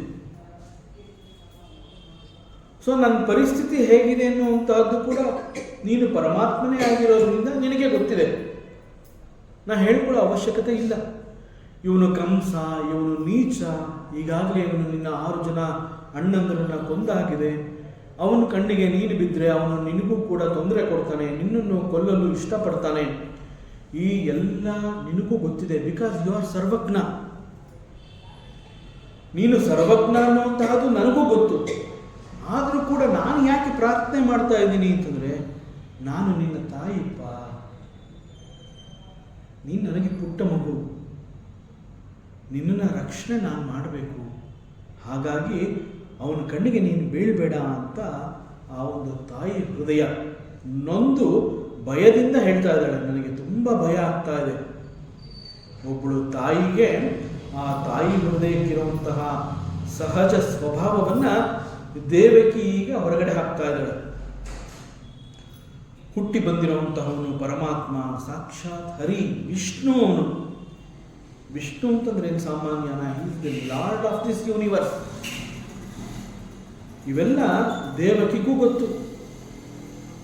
ಸೊ ನನ್ನ ಪರಿಸ್ಥಿತಿ ಹೇಗಿದೆ ಅನ್ನುವಂಥದ್ದು ಕೂಡ ನೀನು ಪರಮಾತ್ಮನೇ ಆಗಿರೋದ್ರಿಂದ ನಿನಗೆ ಗೊತ್ತಿದೆ. ನಾ ಹೇಳ್ಕೊಳ್ಳೋ ಅವಶ್ಯಕತೆ ಇಲ್ಲ. ಇವನು ಕಂಸ, ಇವನು ನೀಚ, ಈಗಾಗಲೇ ಇವನು ನಿನ್ನ 6 ಜನ ಅಣ್ಣಂದರನ್ನು ಕೊಂದಾಗಿದೆ. ಅವನ ಕಣ್ಣಿಗೆ ನೀನು ಬಿದ್ದರೆ ಅವನು ನಿನಗೂ ಕೂಡ ತೊಂದರೆ ಕೊಡ್ತಾನೆ, ನಿನ್ನನ್ನು ಕೊಲ್ಲಲು ಇಷ್ಟಪಡ್ತಾನೆ. ಈ ಎಲ್ಲ ನಿನಗೂ ಗೊತ್ತಿದೆ. ಬಿಕಾಸ್ ಯು ಆರ್ ಸರ್ವಜ್ಞ. ನೀನು ಸರ್ವಜ್ಞ ಅನ್ನುವಂತಹದ್ದು ನನಗೂ ಗೊತ್ತು. ಆದರೂ ಕೂಡ ನಾನು ಯಾಕೆ ಪ್ರಾರ್ಥನೆ ಮಾಡ್ತಾ ಇದ್ದೀನಿ ಅಂತಂದರೆ, ನಾನು ನಿನ್ನ ತಾಯಿಪ್ಪ, ನೀನು ನನಗೆ ಪುಟ್ಟ ಮಗು, ನಿನ್ನನ್ನು ರಕ್ಷಣೆ ನಾನು ಮಾಡಬೇಕು. ಹಾಗಾಗಿ ಅವನ ಕಣ್ಣಿಗೆ ನೀನು ಬೀಳಬೇಡ ಅಂತ ಆ ಒಂದು ತಾಯಿ ಹೃದಯ ನೊಂದು ಭಯದಿಂದ ಹೇಳ್ತಾ ಇದ್ದಾಳೆ. ನನಗೆ ತುಂಬ ಭಯ ಆಗ್ತಾ ಇದೆ. ಒಬ್ಬಳು ತಾಯಿಗೆ ಆ ತಾಯಿ ಹೃದಯಕ್ಕಿರುವಂತಹ ಸಹಜ ಸ್ವಭಾವವನ್ನು ದೇವಕಿ ಈಗ ಹೊರಗಡೆ ಹಾಕ್ತಾ ಇದ್ದಾಳೆ. ಹುಟ್ಟಿ ಬಂದಿರುವಂತಹವನು ಪರಮಾತ್ಮ, ಸಾಕ್ಷಾತ್ ಹರಿ, ವಿಷ್ಣು. ಅವನು ವಿಷ್ಣು ಅಂತಂದ್ರೆ ಏನು ಸಾಮಾನ್ಯನ? Is the lord of this universe. ಇವೆಲ್ಲ ದೇವಕಿಗೂ ಗೊತ್ತು,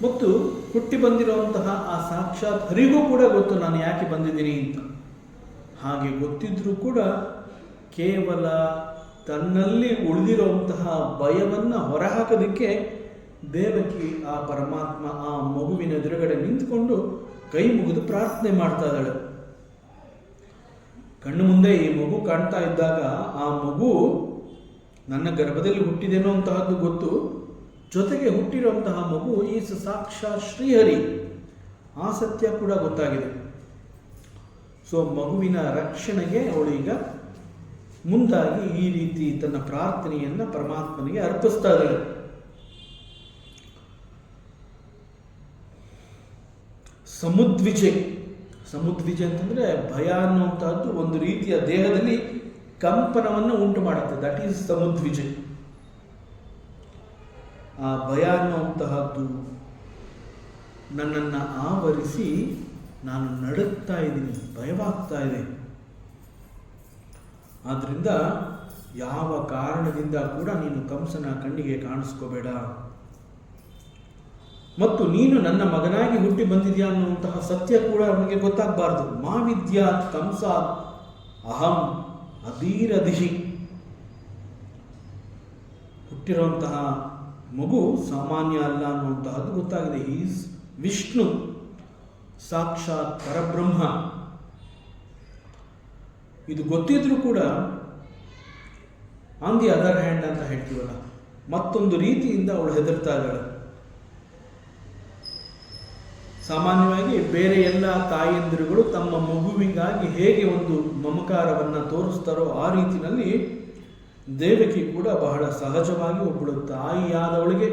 ಮತ್ತು ಹುಟ್ಟಿ ಬಂದಿರುವಂತಹ ಆ ಸಾಕ್ಷಾತ್ ಹರಿಗೂ ಕೂಡ ಗೊತ್ತು ನಾನು ಯಾಕೆ ಬಂದಿದ್ದೀನಿ ಅಂತ. ಹಾಗೆ ಗೊತ್ತಿದ್ರೂ ಕೂಡ ಕೇವಲ ತನ್ನಲ್ಲಿ ಉಳಿದಿರುವಂತಹ ಭಯವನ್ನು ಹೊರಹಾಕೋದಕ್ಕೆ ದೇವಕಿ ಆ ಪರಮಾತ್ಮ ಆ ಮಗುವಿನ ಎದುರುಗಡೆ ನಿಂತುಕೊಂಡು ಕೈ ಮುಗಿದು ಪ್ರಾರ್ಥನೆ ಮಾಡ್ತಾ ಇದ್ದಾಳೆ. ಕಣ್ಣು ಮುಂದೆ ಈ ಮಗು ಕಾಣ್ತಾ ಇದ್ದಾಗ ಆ ಮಗು ನನ್ನ ಗರ್ಭದಲ್ಲಿ ಹುಟ್ಟಿದೇನೋ ಅಂತಹದ್ದು ಗೊತ್ತು, ಜೊತೆಗೆ ಹುಟ್ಟಿರುವಂತಹ ಮಗು ಈಸ್ ಸಾಕ್ಷಾತ್ ಶ್ರೀಹರಿ, ಆ ಸತ್ಯ ಕೂಡ ಗೊತ್ತಾಗಿದೆ. ಸೊ ಮಗುವಿನ ರಕ್ಷಣೆಗೆ ಅವಳು ಈಗ ಮುಂದಾಗಿ ಈ ರೀತಿ ತನ್ನ ಪ್ರಾರ್ಥನೆಯನ್ನು ಪರಮಾತ್ಮನಿಗೆ ಅರ್ಪಿಸ್ತಾ ಇದ್ದಾಳೆ. ಸಮುದ್ವಿಜೆ ಅಂತಂದರೆ ಭಯ ಅನ್ನುವಂತಹದ್ದು ಒಂದು ರೀತಿಯ ದೇಹದಲ್ಲಿ ಕಂಪನವನ್ನು ಉಂಟು ಮಾಡುತ್ತೆ. ದಟ್ ಈಸ್ ಸಮುದ್ವಿಜೆ. ಆ ಭಯ ಅನ್ನುವಂತಹದ್ದು ನನ್ನನ್ನು ಆವರಿಸಿ ನಾನು ನಡುತ್ತಾ ಇದ್ದೀನಿ, ಭಯವಾಗ್ತಾ ಇದೆ. ಆದ್ದರಿಂದ ಯಾವ ಕಾರಣದಿಂದ ಕೂಡ ನೀನು ಕಂಸನ ಕಣ್ಣಿಗೆ ಕಾಣಿಸ್ಕೋಬೇಡ, ಮತ್ತು ನೀನು ನನ್ನ ಮಗನಾಗಿ ಹುಟ್ಟಿ ಬಂದಿದ್ಯಾ ಅನ್ನುವಂತಹ ಸತ್ಯ ಕೂಡ ಅವನಿಗೆ ಗೊತ್ತಾಗಬಾರ್ದು. ಮಾ ವಿದ್ಯಾತ್ ಕಂಸಾತ್ ಅಹಂ ಅಧೀರಧಿಹಿ. ಹುಟ್ಟಿರುವಂತಹ ಮಗು ಸಾಮಾನ್ಯ ಅಲ್ಲ ಅನ್ನುವಂತಹದ್ದು ಗೊತ್ತಾಗಿದೆ. ಈಸ್ ವಿಷ್ಣು, ಸಾಕ್ಷಾತ್ ಪರಬ್ರಹ್ಮ. ಇದು ಗೊತ್ತಿದ್ರೂ ಕೂಡ ಆನ್ ದಿ ಅದರ್ ಹ್ಯಾಂಡ್ ಅಂತ ಹೇಳ್ತೀವಲ್ಲ, ಮತ್ತೊಂದು ರೀತಿಯಿಂದ ಅವಳು ಹೆದರ್ತಾ ಇದ್ದಾಳೆ. ಸಾಮಾನ್ಯವಾಗಿ ಬೇರೆ ಎಲ್ಲ ತಾಯಂದಿರುಗಳು ತಮ್ಮ ಮಗುವಿಗಾಗಿ ಹೇಗೆ ಒಂದು ಮಮಕಾರವನ್ನು ತೋರಿಸ್ತಾರೋ ಆ ರೀತಿಯಲ್ಲಿ ದೇವಕಿ ಕೂಡ ಬಹಳ ಸಹಜವಾಗಿ ಒಬ್ಬಳು ತಾಯಿಯಾದವಳಿಗೆ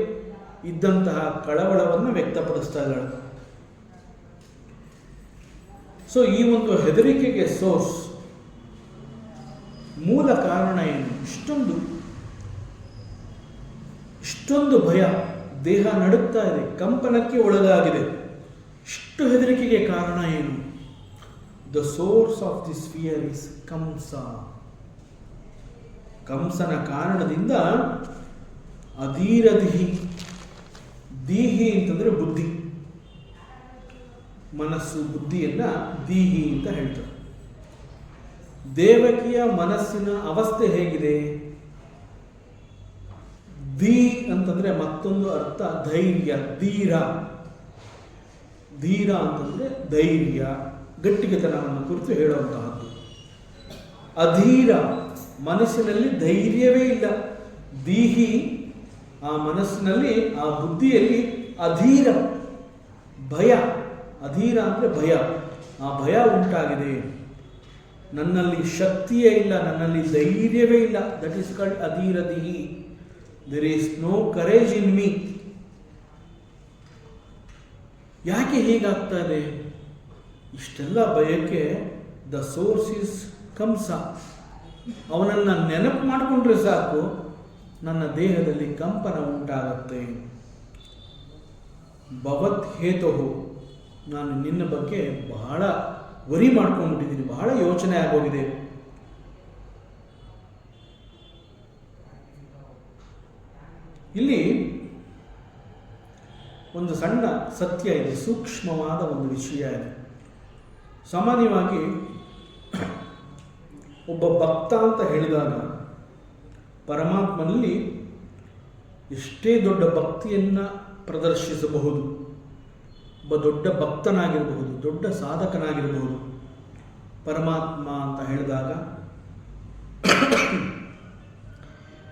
ಇದ್ದಂತಹ ಕಳವಳವನ್ನು ವ್ಯಕ್ತಪಡಿಸ್ತಾ ಇದ್ದಾಳೆ. ಸೊ ಈ ಒಂದು ಹೆದರಿಕೆಗೆ ಸೋರ್ಸ್, ಮೂಲ ಕಾರಣ ಏನು? ಇಷ್ಟೊಂದು ಭಯ, ದೇಹ ನಡುಗ್ತಾ ಇದೆ, ಕಂಪನಕ್ಕೆ ಒಳಗಾಗಿದೆ. ಇಷ್ಟು ಹೆದರಿಕೆಗೆ ಕಾರಣ ಏನು? The source of this fear is Kamsa. ಕಂಸನ ಕಾರಣದಿಂದ ಅಧೀರಧಿಹಿ. ದೀಹಿ ಅಂತಂದ್ರೆ ಬುದ್ಧಿ, ಮನಸ್ಸು, ಬುದ್ಧಿಯನ್ನ ದೀಹಿ ಅಂತ ಹೇಳ್ತಾರೆ. ದೇವಕಿಯ ಮನಸ್ಸಿನ ಅವಸ್ಥೆ ಹೇಗಿದೆ? ಧೀ ಅಂತಂದ್ರೆ ಮತ್ತೊಂದು ಅರ್ಥ ಧೈರ್ಯ, ಧೀರ. ಧೀರ ಅಂತಂದ್ರೆ ಧೈರ್ಯ, ಗಟ್ಟಿಗೆತನವನ್ನು ಕುರಿತು ಹೇಳುವಂತಹದ್ದು. ಅಧೀರ, ಮನಸ್ಸಿನಲ್ಲಿ ಧೈರ್ಯವೇ ಇಲ್ಲ. ದೀಹಿ, ಆ ಮನಸ್ಸಿನಲ್ಲಿ, ಆ ಬುದ್ಧಿಯಲ್ಲಿ ಅಧೀರ, ಭಯ. ಅಧೀರ ಅಂದರೆ ಭಯ. ಆ ಭಯ ಉಂಟಾಗಿದೆ. ನನ್ನಲ್ಲಿ ಶಕ್ತಿಯೇ ಇಲ್ಲ, ನನ್ನಲ್ಲಿ ಧೈರ್ಯವೇ ಇಲ್ಲ. ದಟ್ ಈಸ್ ಕಾಲ್ಡ್ ಅಧೀರದಿಹಿ. There is no courage in me. ಯಾಕೆ ಹೀಗಾಗ್ತಾ ಇದೆ? ಇಷ್ಟೆಲ್ಲ ಭಯಕ್ಕೆ ದ ಸೋರ್ಸ್ ಇಸ್ ಕಂಸ. ಅವನನ್ನು ನೆನಪು ಮಾಡಿಕೊಂಡ್ರೆ ಸಾಕು, ನನ್ನ ದೇಹದಲ್ಲಿ ಕಂಪನ ಉಂಟಾಗತ್ತೆ. ಭವತ್ ಹೇತುಹು, ನಾನು ನಿನ್ನ ಬಗ್ಗೆ ಬಹಳ ವರಿ ಮಾಡ್ಕೊಂಡ್ಬಿಟ್ಟಿದ್ದೀನಿ, ಬಹಳ ಯೋಚನೆ ಆಗೋಗಿದೆ. ಇಲ್ಲಿ ಒಂದು ಸಣ್ಣ ಸತ್ಯ ಇದೆ, ಸೂಕ್ಷ್ಮವಾದ ಒಂದು ವಿಷಯ ಇದೆ. ಸಾಮಾನ್ಯವಾಗಿ ಒಬ್ಬ ಭಕ್ತ ಅಂತ ಹೇಳಿದಾಗ ಪರಮಾತ್ಮನಲ್ಲಿ ಎಷ್ಟೇ ದೊಡ್ಡ ಭಕ್ತಿಯನ್ನು ಪ್ರದರ್ಶಿಸಬಹುದು. ಒಬ್ಬ ದೊಡ್ಡ ಭಕ್ತನಾಗಿರಬಹುದು, ದೊಡ್ಡ ಸಾಧಕನಾಗಿರಬಹುದು. ಪರಮಾತ್ಮ ಅಂತ ಹೇಳಿದಾಗ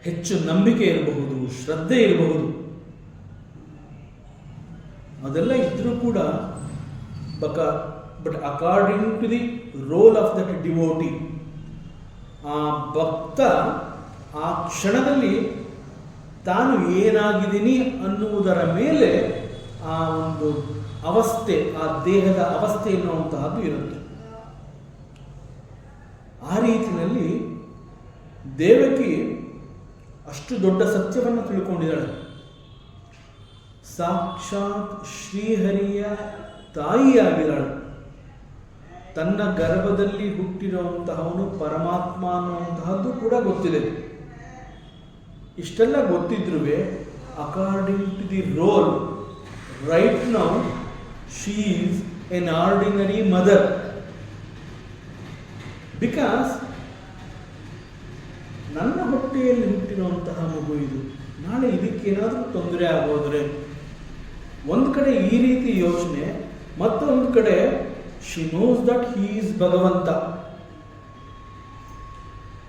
ಹೆಚ್ಚು ನಂಬಿಕೆ ಇರಬಹುದು, ಶ್ರದ್ಧೆ ಇರಬಹುದು. ಅದೆಲ್ಲ ಇದ್ರೂ ಕೂಡ but according to the role of that devotee, ಆ ಭಕ್ತ ಆ ಕ್ಷಣದಲ್ಲಿ ತಾನು ಏನಾಗಿದ್ದೀನಿ ಅನ್ನುವುದರ ಮೇಲೆ ಆ ಒಂದು ಅವಸ್ಥೆ, ಆ ದೇಹದ ಅವಸ್ಥೆ ಎನ್ನುವಂತಹದ್ದು ಇರುತ್ತೆ. ಆ ರೀತಿಯಲ್ಲಿ ದೇವಕಿ ಅಷ್ಟು ದೊಡ್ಡ ಸತ್ಯವನ್ನು ತಿಳ್ಕೊಂಡಿದ್ದಾಳೆ. ಸಾಕ್ಷಾತ್ ಶ್ರೀಹರಿಯ ತಾಯಿಯಾಗಿದ್ದಾಳೆ. ತನ್ನ ಗರ್ಭದಲ್ಲಿ ಹುಟ್ಟಿರುವಂತಹವನು ಪರಮಾತ್ಮ ಅನ್ನುವಂತಹದ್ದು ಕೂಡ ಗೊತ್ತಿದೆ. ಇಷ್ಟೆಲ್ಲ ಗೊತ್ತಿದ್ರೂ according to the role, right now she is an ordinary mother. Because ನನ್ನ ಹೊಟ್ಟೆಯಲ್ಲಿ ಹುಟ್ಟಿರುವಂತಹ ಮಗು ಇದು, ನಾಳೆ ಇದಕ್ಕೇನಾದರೂ ತೊಂದರೆ ಆಗೋದ್ರೆ, ಒಂದು ಕಡೆ ಈ ರೀತಿ ಯೋಚನೆ, ಮತ್ತೊಂದು ಕಡೆ she knows that he is ಭಗವಂತ.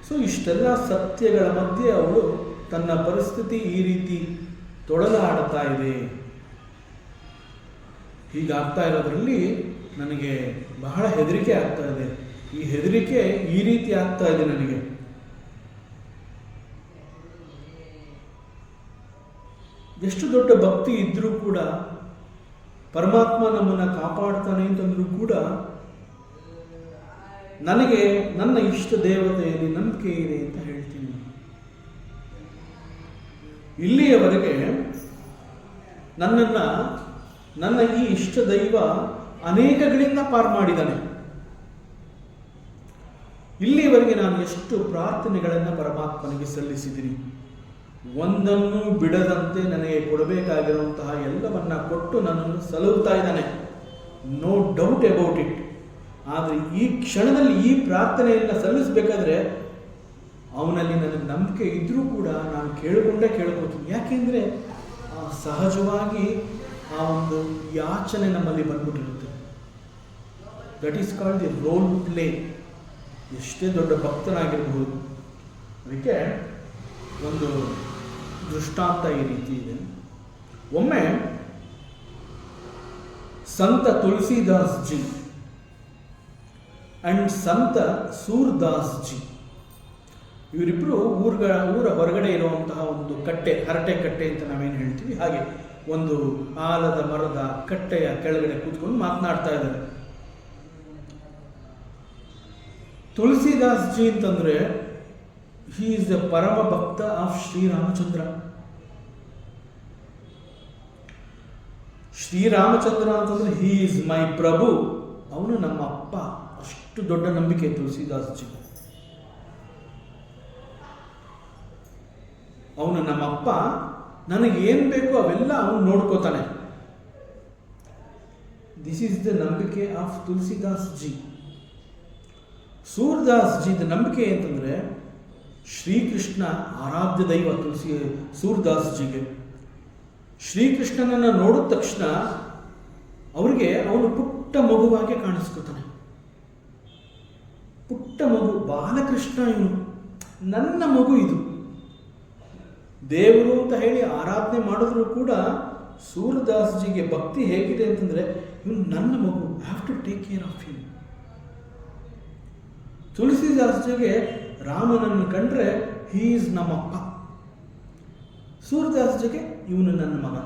ಸೊ ಇಷ್ಟೆಲ್ಲ ಸತ್ಯಗಳ ಮಧ್ಯೆ ಅವಳು ತನ್ನ ಪರಿಸ್ಥಿತಿ ಈ ರೀತಿ ತೊಳಲಾಡ್ತಾ ಇದೆ. ಹೀಗಾಗ್ತಾ ಇರೋದ್ರಲ್ಲಿ ನನಗೆ ಬಹಳ ಹೆದರಿಕೆ ಆಗ್ತಾ ಇದೆ. ಈ ಹೆದರಿಕೆ ಈ ರೀತಿ ಆಗ್ತಾ ಇದೆ ನನಗೆ. ಎಷ್ಟು ದೊಡ್ಡ ಭಕ್ತಿ ಇದ್ರೂ ಕೂಡ, ಪರಮಾತ್ಮ ನಮ್ಮನ್ನು ಕಾಪಾಡ್ತಾನೆ ಅಂತಂದ್ರೂ ಕೂಡ, ನನಗೆ ನನ್ನ ಇಷ್ಟ ದೇವತೆಯಲ್ಲಿ ನಂಬಿಕೆ ಇದೆ ಅಂತ ಹೇಳ್ತೀನಿ. ಇಲ್ಲಿಯವರೆಗೆ ನನ್ನ ಈ ಇಷ್ಟ ದೈವ ಅನೇಕಗಳಿಂದ ಪಾರು ಮಾಡಿದ್ದಾನೆ. ಇಲ್ಲಿವರೆಗೆ ನಾನು ಎಷ್ಟು ಪ್ರಾರ್ಥನೆಗಳನ್ನು ಪರಮಾತ್ಮನಿಗೆ ಸಲ್ಲಿಸಿದ್ದೀನಿ, ಒಂದನ್ನು ಬಿಡದಂತೆ ನನಗೆ ಕೊಡಬೇಕಾಗಿರುವಂತಹ ಎಲ್ಲವನ್ನ ಕೊಟ್ಟು ನನ್ನನ್ನು ಸಲಹುತ್ತಾ ಇದ್ದಾನೆ, ನೋ ಡೌಟ್ ಅಬೌಟ್ ಇಟ್. ಆದರೆ ಈ ಕ್ಷಣದಲ್ಲಿ ಈ ಪ್ರಾರ್ಥನೆಯನ್ನು ಸಲ್ಲಿಸಬೇಕಾದ್ರೆ ಅವನಲ್ಲಿ ನನಗೆ ನಂಬಿಕೆ ಇದ್ದರೂ ಕೂಡ ನಾನು ಕೇಳ್ಕೊತೀನಿ. ಯಾಕೆಂದರೆ ಸಹಜವಾಗಿ ಆ ಒಂದು ಯಾಚನೆ ನಮ್ಮಲ್ಲಿ ಬಂದ್ಬಿಟ್ಟಿರುತ್ತೆ. That is called the role play. ಎಷ್ಟೇ ದೊಡ್ಡ ಭಕ್ತನಾಗಿರಬಹುದು. ಅದಕ್ಕೆ ಒಂದು ದೃಷ್ಟಾಂತ ಈ ರೀತಿ ಇದೆ. ಒಮ್ಮೆ ಸಂತ ತುಳಸಿದಾಸ್ ಜಿ ಅಂಡ್ ಸಂತ ಸೂರ್ದಾಸ್ ಜಿ ಇವರಿಬ್ಬರು ಊರ ಹೊರಗಡೆ ಇರುವಂತಹ ಒಂದು ಕಟ್ಟೆ, ಹರಟೆ ಕಟ್ಟೆ ಅಂತ ನಾವೇನು ಹೇಳ್ತೀವಿ, ಹಾಗೆ ಒಂದು ಆಲದ ಮರದ ಕಟ್ಟೆಯ ಕೆಳಗಡೆ ಕೂತ್ಕೊಂಡು ಮಾತನಾಡ್ತಾ ಇದ್ದಾರೆ. ತುಳಸಿದಾಸ್ ಜಿ ಅಂತಂದ್ರೆ ಹಿ ಈಸ್ ದ ಪರಮ ಭಕ್ತ ಆಫ್ ಶ್ರೀರಾಮಚಂದ್ರ. ಶ್ರೀರಾಮಚಂದ್ರ ಅಂತಂದ್ರೆ ಹಿ ಈಸ್ ಮೈ ಪ್ರಭು, ಅವನು ನಮ್ಮ ಅಪ್ಪ. ಅಷ್ಟು ದೊಡ್ಡ ನಂಬಿಕೆ ತುಳಸಿದಾಸ್ ಜಿ. ಅವನು ನಮ್ಮಪ್ಪ, ನನಗೆ ಏನು ಬೇಕೋ ಅವೆಲ್ಲ ಅವನು ನೋಡ್ಕೋತಾನೆ. ದಿಸ್ ಈಸ್ ದ ನಂಬಿಕೆ ಆಫ್ ತುಳಸಿದಾಸ್ ಜಿ. ಸೂರ್ದಾಸ್ ಜಿದ ನಂಬಿಕೆ ಅಂತಂದ್ರೆ ಶ್ರೀಕೃಷ್ಣ ಆರಾಧ್ಯ ದೈವ ಸೂರ್ದಾಸ್ ಜಿಗೆ. ಶ್ರೀಕೃಷ್ಣನನ್ನು ನೋಡಿದ ತಕ್ಷಣ ಅವರಿಗೆ ಅವನು ಪುಟ್ಟ ಮಗುವಾಗೆ ಕಾಣಿಸ್ಕೊತಾನೆ. ಪುಟ್ಟ ಮಗು, ಬಾಲಕೃಷ್ಣ ಇವನು, ನನ್ನ ಮಗು ಇದು. ದೇವರು ಅಂತ ಹೇಳಿ ಆರಾಧನೆ ಮಾಡಿದ್ರು ಕೂಡ ಸೂರ್ದಾಸ್ ಜಿಗೆ ಭಕ್ತಿ ಹೇಗಿದೆ ಅಂತಂದ್ರೆ ಇವನು ನನ್ನ ಮಗು, I have to take care of him. Tulsidas ಜಿಗೆ ರಾಮನನ್ನು ಕಂಡ್ರೆ ಹೀ ಈಸ್ ನಮ್ಮಪ್ಪ, ಸೂರ್ದಾಸ್ ಜಿಗೆ ಇವನು ನನ್ನ ಮಗ.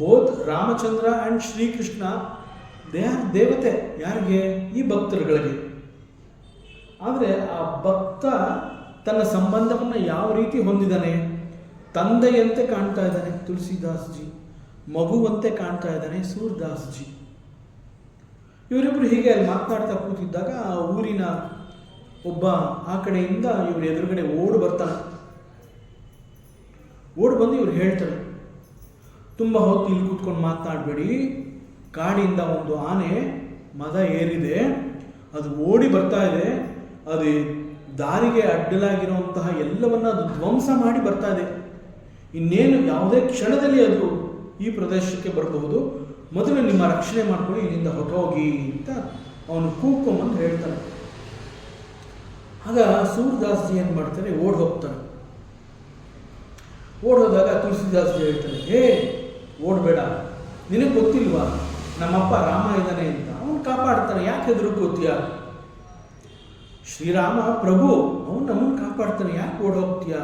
Both Ramachandra and Srikrishna they are ದೇವತೆ. ಯಾರಿಗೆ? ಈ ಭಕ್ತರುಗಳಿಗೆ. ಆದರೆ ಆ ಭಕ್ತ ತನ್ನ ಸಂಬಂಧವನ್ನು ಯಾವ ರೀತಿ ಹೊಂದಿದ್ದಾನೆ? ತಂದೆಯಂತೆ ಕಾಣ್ತಾ ಇದ್ದಾನೆ ತುಳಸಿದಾಸ್ ಜಿ, ಮಗುವಂತೆ ಕಾಣ್ತಾ ಇದ್ದಾನೆ ಸೂರ್ದಾಸ್ ಜಿ. ಇವರಿಬ್ಬರು ಹೀಗೆ ಅಲ್ಲಿ ಮಾತನಾಡ್ತಾ ಕೂತಿದ್ದಾಗ ಆ ಊರಿನ ಒಬ್ಬ ಆ ಕಡೆಯಿಂದ ಇವ್ರ ಎದುರುಗಡೆ ಓಡಿ ಬರ್ತಾನೆ. ಓಡಿ ಬಂದು ಇವ್ರು ಹೇಳ್ತಾರೆ, ತುಂಬ ಹೊತ್ತು ಇಲ್ಲಿ ಕೂತ್ಕೊಂಡು ಮಾತನಾಡಬೇಡಿ, ಕಾಡಿಂದ ಒಂದು ಆನೆ ಮದ ಏರಿದೆ, ಅದು ಓಡಿ ಬರ್ತಾ ಇದೆ, ಅದು ದಾರಿಗೆ ಅಡ್ಡಲಾಗಿರುವಂತಹ ಎಲ್ಲವನ್ನ ಅದು ಧ್ವಂಸ ಮಾಡಿ ಬರ್ತಾ ಇದೆ. ಇನ್ನೇನು ಯಾವುದೇ ಕ್ಷಣದಲ್ಲಿ ಅದು ಈ ಪ್ರದೇಶಕ್ಕೆ ಬರಬಹುದು, ಮೊದಲು ನಿಮ್ಮ ರಕ್ಷಣೆ ಮಾಡ್ಕೊಳ್ಳಿ, ಇಲ್ಲಿಂದ ಹೊರಟೋಗಿ ಅಂತ ಅವನು ಕೂಕೊಂಬಂದು ಹೇಳ್ತಾನೆ. ಆಗ ಸೂರ್ದಾಸ್ ಜಿ ಏನು ಮಾಡ್ತಾನೆ, ಓಡ್ ಹೋಗ್ತಾನೆ. ಓಡೋದಾಗ ತುಳಸಿದಾಸ್ ಜಿ ಹೇಳ್ತಾನೆ, ಹೇ ಓಡಬೇಡ, ನಿನಗೆ ಗೊತ್ತಿಲ್ವಾ ನಮ್ಮಪ್ಪ ರಾಮ ಇದ್ದಾನೆ ಅಂತ, ಅವನು ಕಾಪಾಡ್ತಾನೆ, ಯಾಕೆ ಹೆದರ್ಕೋತೀಯ? ಶ್ರೀರಾಮ ಪ್ರಭು, ಅವನು ನಮ್ಮನ್ನು ಕಾಪಾಡ್ತಾನೆ, ಯಾಕೆ ಓಡೋಗ್ತೀಯ?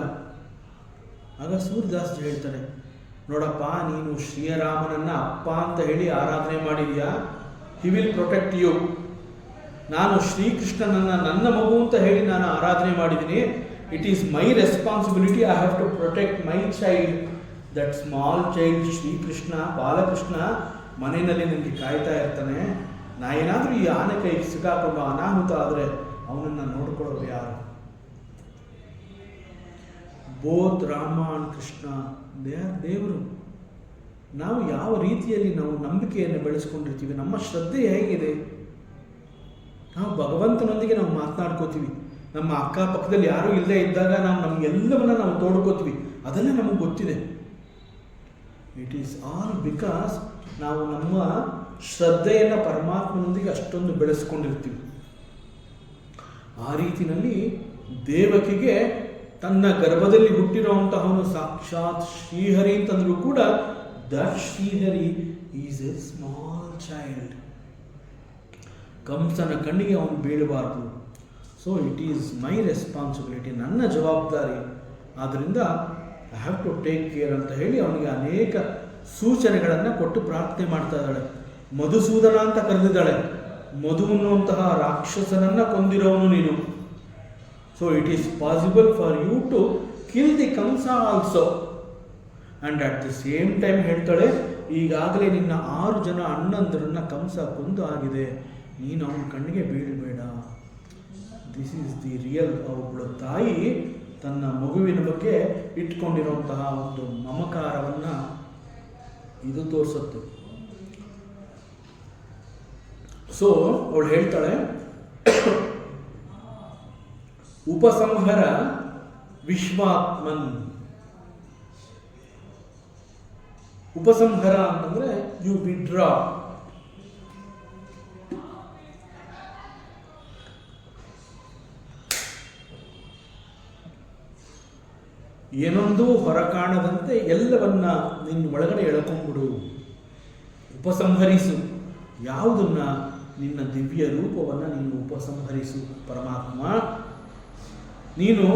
ಆಗ ಸೂರ್ದಾಸ್ ಜಿ ಹೇಳ್ತಾನೆ, ನೋಡಪ್ಪ, ನೀನು ಶ್ರೀರಾಮನನ್ನ ಅಪ್ಪ ಅಂತ ಹೇಳಿ ಆರಾಧನೆ ಮಾಡಿದ್ಯಾ, ಹಿ ವಿಲ್ ಪ್ರೊಟೆಕ್ಟ್ ಯು. ನಾನು ಶ್ರೀಕೃಷ್ಣನನ್ನ ನನ್ನ ಮಗು ಅಂತ ಹೇಳಿ ನಾನು ಆರಾಧನೆ ಮಾಡಿದ್ದೀನಿ. It is my responsibility, I have to protect my child. That small child Srikrishna, Balakrishna ಮನೆಯಲ್ಲಿ ನನಗೆ ಕಾಯ್ತಾ ಇರ್ತಾನೆ. ನಾ ಏನಾದರೂ ಈ ಆನೆ ಕೈಗೆ ಸಿಕ್ಕಾಕೊಂಡು ಅನಾಹುತ ಆದರೆ ಅವನನ್ನು ನೋಡ್ಕೊಳ್ಳೋರು ಯಾರು? Both Rama and Krishna they are ದೇವರು. ನಾವು ಯಾವ ರೀತಿಯಲ್ಲಿ ನಾವು ನಂಬಿಕೆಯನ್ನು ಬೆಳೆಸ್ಕೊಂಡಿರ್ತೀವಿ, ನಮ್ಮ ಶ್ರದ್ಧೆ ಹೇಗಿದೆ? ನಾವು ಭಗವಂತನೊಂದಿಗೆ ನಾವು ಮಾತನಾಡ್ಕೋತೀವಿ. ನಮ್ಮ ಅಕ್ಕಪಕ್ಕದಲ್ಲಿ ಯಾರೂ ಇಲ್ಲದೆ ಇದ್ದಾಗ ನಾವು ನಮಗೆಲ್ಲವನ್ನ ನಾವು ತೋಡ್ಕೋತೀವಿ, ಅದೆಲ್ಲ ನಮಗೆ ಗೊತ್ತಿದೆ. ಇಟ್ ಈಸ್ ಆಲ್ ಬಿಕಾಸ್ ನಾವು ನಮ್ಮ ಶ್ರದ್ಧೆಯನ್ನು ಪರಮಾತ್ಮನೊಂದಿಗೆ ಅಷ್ಟೊಂದು ಬೆಳೆಸ್ಕೊಂಡಿರ್ತೀವಿ. ಆ ರೀತಿಯಲ್ಲಿ ದೇವಕಿಗೆ ತನ್ನ ಗರ್ಭದಲ್ಲಿ ಹುಟ್ಟಿರುವಂತಹವನು ಸಾಕ್ಷಾತ್ ಶ್ರೀಹರಿ ಅಂತಂದ್ರೂ ಕೂಡ that Srihari is a small child. ಕಂಸನ ಕಣ್ಣಿಗೆ ಅವನು ಬೀಳಬಾರ್ದು. So it is my responsibility, ನನ್ನ ಜವಾಬ್ದಾರಿ. ಆದ್ದರಿಂದ I have to take care ಅಂತ ಹೇಳಿ ಅವನಿಗೆ ಅನೇಕ ಸೂಚನೆಗಳನ್ನು ಕೊಟ್ಟು ಪ್ರಾರ್ಥನೆ ಮಾಡ್ತಾ ಇದ್ದಾಳೆ. ಮಧುಸೂದನ ಅಂತ ಕರೆದಿದ್ದಾಳೆ. ಮಧು ಅನ್ನುವಂತಹ ರಾಕ್ಷಸನನ್ನ ಕೊಂದಿರೋನು ನೀನು. So it is possible for you to kill the Kamsa also. And at the same time ಹೇಳ್ತಾಳೆ, ಈಗಾಗಲೇ ನಿನ್ನ 6 ಜನ ಅಣ್ಣಂದರನ್ನ ಕಂಸ ಕೊಂದು ಆಗಿದೆ, ನೀನು ಅವನ ಕಣ್ಣಿಗೆ ಬೀಳಬೇಡ. This is the real. ಒಬ್ಬಳು ತಾಯಿ ತನ್ನ ಮಗುವಿನ ಬಗ್ಗೆ ಇಟ್ಕೊಂಡಿರುವಂತಹ ಒಂದು ಮಮಕಾರವನ್ನು ಇದು ತೋರಿಸುತ್ತೆ. ಸೊ ಅವಳು ಹೇಳ್ತಾಳೆ, ಉಪಸಂಹರ ವಿಶ್ವಾತ್ಮನ್. ಉಪಸಂಹರ ಅಂತಂದ್ರೆ ಯು ವಿಡ್ರಾ. ಏನೊಂದು ಹೊರಕಾಣದಂತೆ ಎಲ್ಲವನ್ನ ನಿನ್ನ ಒಳಗಡೆ ಎಳ್ಕೊಂಡ್ಬಿಡು. ಉಪಸಂಹರಿಸು. ಯಾವುದನ್ನ? ನಿನ್ನ ದಿವ್ಯ ರೂಪವನ್ನು ನೀನು ಉಪಸಂಹರಿಸು. ಪರಮಾತ್ಮ, ನೀನು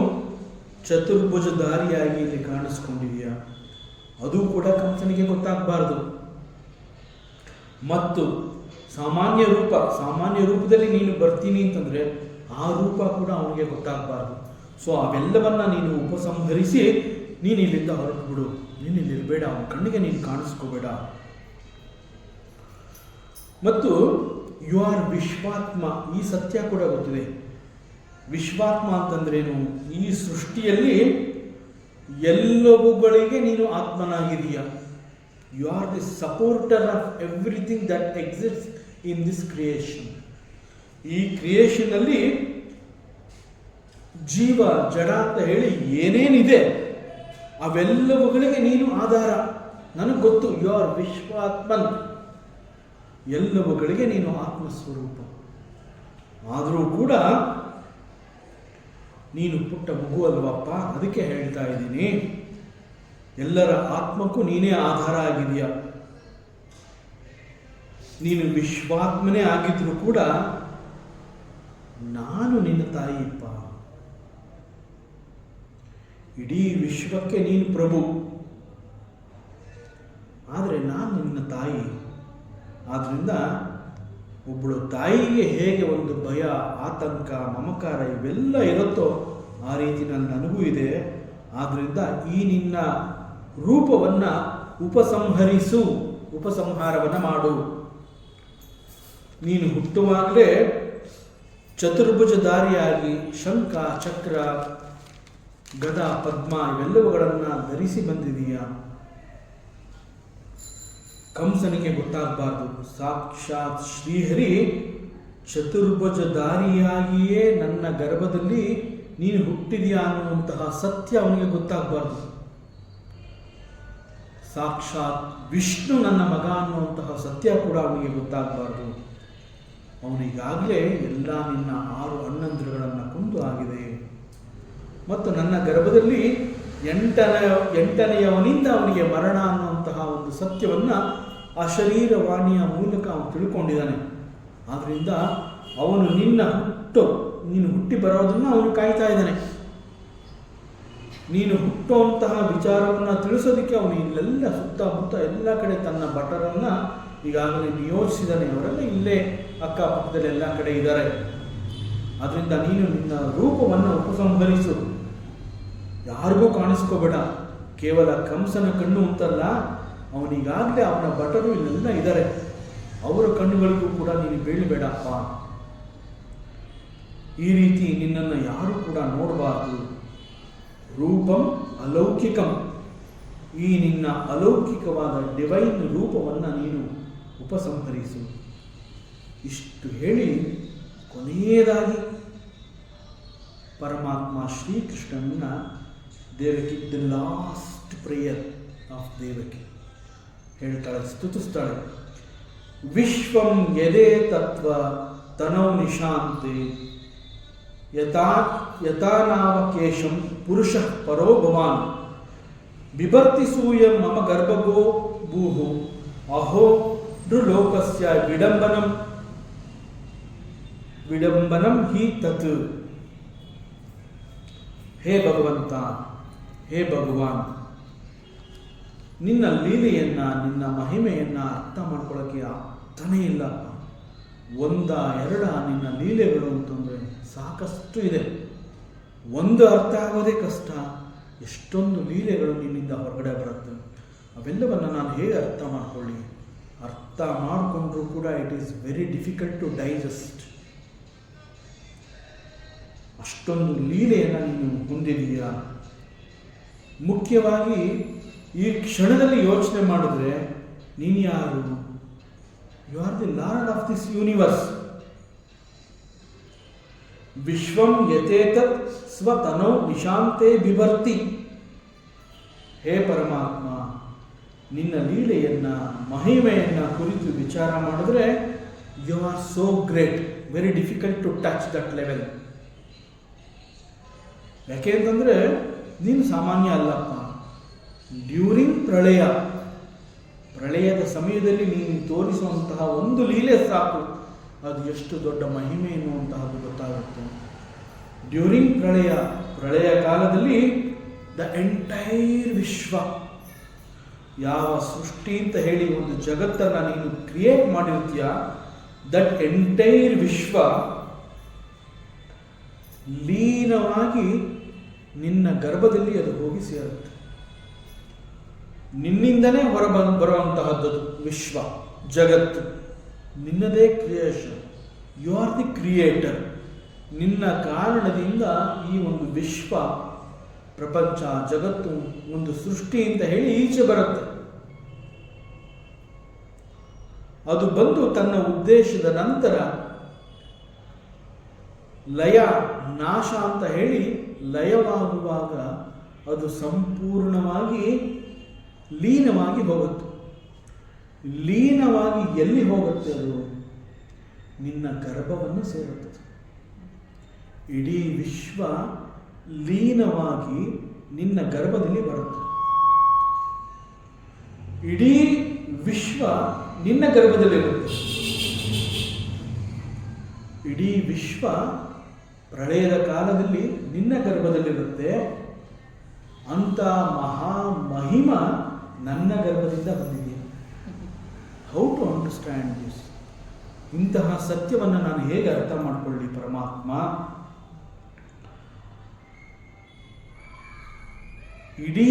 ಚತುರ್ಭುಜಧಾರಿಯಾಗಿ ಇಲ್ಲಿ ಕಾಣಿಸ್ಕೊಂಡಿದೀಯ, ಅದು ಕೂಡ ಕಂಸನಿಗೆ ಗೊತ್ತಾಗಬಾರ್ದು. ಮತ್ತು ಸಾಮಾನ್ಯ ರೂಪದಲ್ಲಿ ನೀನು ಬರ್ತೀನಿ ಅಂತಂದ್ರೆ ಆ ರೂಪ ಕೂಡ ಅವನಿಗೆ ಗೊತ್ತಾಗಬಾರ್ದು. ಸೊ ಅವೆಲ್ಲವನ್ನ ನೀನು ಉಪಸಂಹರಿಸಿ ನೀನು ಇಲ್ಲಿಂದ ಹೊರಟು ಬಿಡು. ನೀನು ಇಲ್ಲಿರಬೇಡ, ಅವನ ಕಣ್ಣಿಗೆ ನೀನು ಕಾಣಿಸ್ಕೋಬೇಡ. ಮತ್ತು ಯು ಆರ್ ವಿಶ್ವಾತ್ಮ. ಈ ಸತ್ಯ ಕೂಡ ಗೊತ್ತಿದೆ. ವಿಶ್ವಾತ್ಮ ಅಂತಂದ್ರೇನು? ಈ ಸೃಷ್ಟಿಯಲ್ಲಿ ಎಲ್ಲವುಗಳಿಗೆ ನೀನು ಆತ್ಮನಾಗಿದೀಯ. You are the supporter of everything that exist in this creation. ಈ ಕ್ರಿಯೇಷನ್ ಅಲ್ಲಿ ಜೀವ, ಜಡ ಅಂತ ಹೇಳಿ ಏನೇನಿದೆ ಅವೆಲ್ಲವುಗಳಿಗೆ ನೀನು ಆಧಾರ. ನನಗೆ ಗೊತ್ತು, ಯು ಆರ್ ವಿಶ್ವಾತ್ಮನ್. ಎಲ್ಲವುಗಳಿಗೆ ನೀನು ಆತ್ಮಸ್ವರೂಪ. ಆದರೂ ಕೂಡ ನೀನು ಪುಟ್ಟ ಮಗು ಅಲ್ವಪ್ಪ, ಅದಕ್ಕೆ ಹೇಳ್ತಾ ಇದ್ದೀನಿ, ಎಲ್ಲರ ಆತ್ಮಕ್ಕೂ ನೀನೇ ಆಧಾರ ಆಗಿದೆಯಾ. ನೀನು ವಿಶ್ವಾತ್ಮನೇ ಆಗಿದ್ರು ಕೂಡ ನಾನು ನಿನ್ನ ತಾಯಿಪ್ಪ. ಇಡೀ ವಿಶ್ವಕ್ಕೆ ನೀನು ಪ್ರಭು, ಆದರೆ ನಾನು ನಿನ್ನ ತಾಯಿ. ಆದ್ರಿಂದ ಒಬ್ಬಳು ತಾಯಿಗೆ ಹೇಗೆ ಒಂದು ಭಯ, ಆತಂಕ, ಮಮಕಾರ ಇವೆಲ್ಲ ಇರುತ್ತೋ ಆ ರೀತಿ ನನಗೂ ಇದೆ. ಆದ್ರಿಂದ ಈ ನಿನ್ನ ರೂಪವನ್ನ ಉಪಸಂಹರಿಸು, ಉಪಸಂಹಾರವನ್ನ ಮಾಡು. ನೀನು ಹುಟ್ಟುವಾಗಲೇ ಚತುರ್ಭುಜಧಾರಿಯಾಗಿ ಶಂಖ, ಚಕ್ರ, ಗದ, ಪದ್ಮ ಇವೆಲ್ಲವುಗಳನ್ನು ಧರಿಸಿ ಬಂದಿದೀಯ. ಕಂಸನಿಗೆ ಗೊತ್ತಾಗಬಾರ್ದು. ಸಾಕ್ಷಾತ್ ಶ್ರೀಹರಿ ಚತುರ್ಭುಜಧಾರಿಯಾಗಿಯೇ ನನ್ನ ಗರ್ಭದಲ್ಲಿ ನೀನು ಹುಟ್ಟಿದೆಯಾ ಅನ್ನುವಂತಹ ಸತ್ಯ ಅವನಿಗೆ ಗೊತ್ತಾಗಬಾರ್ದು. ಸಾಕ್ಷಾತ್ ವಿಷ್ಣು ನನ್ನ ಮಗ ಅನ್ನುವಂತಹ ಸತ್ಯ ಕೂಡ ಅವನಿಗೆ ಗೊತ್ತಾಗಬಾರ್ದು. ಅವನಿಗಾಗಲೇ ಎಲ್ಲ ನಿನ್ನ 6 ಅಣ್ಣಂದಿರುಗಳನ್ನು ಕೊಂದು ಆಗಿದೆ. ಮತ್ತು ನನ್ನ ಗರ್ಭದಲ್ಲಿ ಎಂಟನೆಯವನಿಂದ ಅವನಿಗೆ ಮರಣ ಅನ್ನುವಂತಹ ಒಂದು ಸತ್ಯವನ್ನ ಅಶರೀರವಾಣಿಯ ಮೂಲಕ ಅವನು ತಿಳ್ಕೊಂಡಿದ್ದಾನೆ. ಆದ್ರಿಂದ ಅವನು ನೀನು ಹುಟ್ಟಿ ಬರೋದನ್ನ ಅವನು ಕಾಯ್ತಾ ಇದ್ದಾನೆ. ನೀನು ಹುಟ್ಟುವಂತಹ ವಿಚಾರವನ್ನ ತಿಳಿಸೋದಕ್ಕೆ ಅವನು ಇಲ್ಲೆಲ್ಲ ಸುತ್ತಮುತ್ತ ಎಲ್ಲ ಕಡೆ ತನ್ನ ಭಟರನ್ನ ಈಗಾಗಲೇ ನಿಯೋಜಿಸಿದ್ದಾನೆ. ಅವರೆಲ್ಲ ಇಲ್ಲೇ ಅಕ್ಕಪಕ್ಕದಲ್ಲಿ ಎಲ್ಲ ಕಡೆ ಇದ್ದಾರೆ. ಆದ್ರಿಂದ ನೀನು ನಿನ್ನ ರೂಪವನ್ನು ಉಪಸಂಹರಿಸು. ಯಾರಿಗೂ ಕಾಣಿಸ್ಕೋಬೇಡ. ಕೇವಲ ಕಂಸನ ಕಣ್ಣು ಅಂತಲ್ಲ, ಅವನಿಗಾಗಲೇ ಅವನ ಭಟರು ಇಲ್ಲೆಲ್ಲ ಇದ್ದಾರೆ, ಅವರ ಕಣ್ಣುಗಳಿಗೂ ಕೂಡ ನೀನು ಬೀಳಬೇಡಪ್ಪ. ಈ ರೀತಿ ನಿನ್ನನ್ನು ಯಾರು ಕೂಡ ನೋಡಬಾರ್ದು. ರೂಪಂ ಅಲೌಕಿಕಂ. ಈ ನಿನ್ನ ಅಲೌಕಿಕವಾದ ಡಿವೈನ್ ರೂಪವನ್ನು ನೀನು ಉಪಸಂಹರಿಸು. ಇಷ್ಟು ಹೇಳಿ ಕೊನೆಯದಾಗಿ ಪರಮಾತ್ಮ ಶ್ರೀಕೃಷ್ಣನನ್ನ Devaki, the last prayer of Devaki ಹೇಳ್ತಾಳೆ, ಸ್ತುತಿಸ್ತಾಳೆ. ವಿಶ್ವಂ ಯದೇ ತತ್ವ ತನೌ ನಿಶಾಂತೆ ಯಥಾನಾವಕೇಶಂ ಪುರುಷಃ ಪರೋ ಭವಾನ್ ಬಿಭರ್ತಿ ಸೂಯಂ ಮಮ ಗರ್ಭಗೋ ಭೂಹು ಅಹೋ ನೃಲೋಕಸ್ಯ ವಿಡಂಬನಂ ಹಿ ತತ್. ಹೇ ಭಗವಂತ, ಹೇ ಭಗವಾನ್, ನಿನ್ನ ಲೀಲೆಯನ್ನ, ನಿನ್ನ ಮಹಿಮೆಯನ್ನ ಅರ್ಥ ಮಾಡ್ಕೊಳ್ಳೋಕ್ಕೆ ಆಗ್ತಾನೇ ಇಲ್ಲ. 1-2 ನಿನ್ನ ಲೀಲೆಗಳು ಅಂತಂದರೆ ಸಾಕಷ್ಟು ಇದೆ. ಒಂದು ಅರ್ಥ ಆಗೋದೇ ಕಷ್ಟ. ಎಷ್ಟೊಂದು ಲೀಲೆಗಳು ನಿನ್ನಿಂದ ಹೊರಗಡೆ ಬರುತ್ತೆ. ಅವೆಲ್ಲವನ್ನು ನಾನು ಹೇಗೆ ಅರ್ಥ ಮಾಡ್ಕೊಳ್ಳಿ? ಅರ್ಥ ಮಾಡಿಕೊಂಡ್ರೂ ಕೂಡ it is very difficult to digest. ಅಷ್ಟೊಂದು ಲೀಲೆಯನ್ನು ನೀನು ಹೊಂದಿದೀಯ. ಮುಖ್ಯವಾಗಿ ಈ ಕ್ಷಣದಲ್ಲಿ ಯೋಚನೆ ಮಾಡಿದ್ರೆ ನೀನು ಯಾರು? You are the lord of this universe. ವಿಶ್ವಂ ಯಥೇತತ್ ಸ್ವತನೋ ನಿಶಾಂತೆ ಬಿಭರ್ತಿ. ಹೇ ಪರಮಾತ್ಮ, ನಿನ್ನ ಲೀಲೆಯನ್ನ, ಮಹಿಮೆಯನ್ನ ಕುರಿತು ವಿಚಾರ ಮಾಡಿದ್ರೆ you are so great. Very difficult to touch that level. ಯಾಕೆ ಅಂತಂದ್ರೆ ನೀನು ಸಾಮಾನ್ಯ ಅಲ್ಲಪ್ಪ. ಡ್ಯೂರಿಂಗ್ ಪ್ರಳಯದ ಸಮಯದಲ್ಲಿ ನೀನು ತೋರಿಸುವಂತಹ ಒಂದು ಲೀಲೆ ಸಾಕು, ಅದು ಎಷ್ಟು ದೊಡ್ಡ ಮಹಿಮೆ ಎನ್ನುವಂತಹದ್ದು ಗೊತ್ತಾಗುತ್ತೆ. ಡ್ಯೂರಿಂಗ್ ಪ್ರಳಯ ಕಾಲದಲ್ಲಿ ದ ಎಂಟೈರ್ ವಿಶ್ವ, ಯಾವ ಸೃಷ್ಟಿ ಅಂತ ಹೇಳಿ ಒಂದು ಜಗತ್ತನ್ನು ನೀನು ಕ್ರಿಯೇಟ್ ಮಾಡಿರ್ತೀಯ, ದಟ್ ಎಂಟೈರ್ ವಿಶ್ವ ಲೀನವಾಗಿ ನಿನ್ನ ಗರ್ಭದಲ್ಲಿ ಅದು ಹೋಗಿ ಸೇರುತ್ತೆ. ನಿನ್ನಿಂದನೇ ಬರುವಂತಹದ್ದು ವಿಶ್ವ, ಜಗತ್ತು ನಿನ್ನದೇ ಕ್ರಿಯೇಷನ್. You are the creator. ನಿನ್ನ ಕಾರಣದಿಂದ ಈ ಒಂದು ವಿಶ್ವ, ಪ್ರಪಂಚ, ಜಗತ್ತು ಒಂದು ಸೃಷ್ಟಿ ಅಂತ ಹೇಳಿ ಈಚೆ ಬರುತ್ತೆ. ಅದು ಬಂದು ತನ್ನ ಉದ್ದೇಶದ ನಂತರ ಲಯ ನಾಶ ಅಂತ ಹೇಳಿ ಲಯವಾಗುವಾಗ ಅದು ಸಂಪೂರ್ಣವಾಗಿ ಲೀನವಾಗಿ ಹೋಗುತ್ತೆ. ಲೀನವಾಗಿ ಎಲ್ಲಿ ಹೋಗುತ್ತೆ? ಅದು ನಿನ್ನ ಗರ್ಭವನ್ನು ಸೇರುತ್ತದೆ. ಇಡೀ ವಿಶ್ವ ಲೀನವಾಗಿ ನಿನ್ನ ಗರ್ಭದಲ್ಲಿ ಬರುತ್ತೆ. ಇಡೀ ವಿಶ್ವ ನಿನ್ನ ಗರ್ಭದಲ್ಲಿರುತ್ತೆ. ಇಡೀ ವಿಶ್ವ ಪ್ರಳಯದ ಕಾಲದಲ್ಲಿ ನಿನ್ನ ಗರ್ಭದಲ್ಲಿರುತ್ತೆ. ಅಂತ ಮಹಿಮ ನನ್ನ ಗರ್ಭದಿಂದ ಬಂದಿದೆ. How to understand this? ಇಂತಹ ಸತ್ಯವನ್ನು ನಾನು ಹೇಗೆ ಅರ್ಥ ಮಾಡಿಕೊಳ್ಳಿ ಪರಮಾತ್ಮ? ಇಡೀ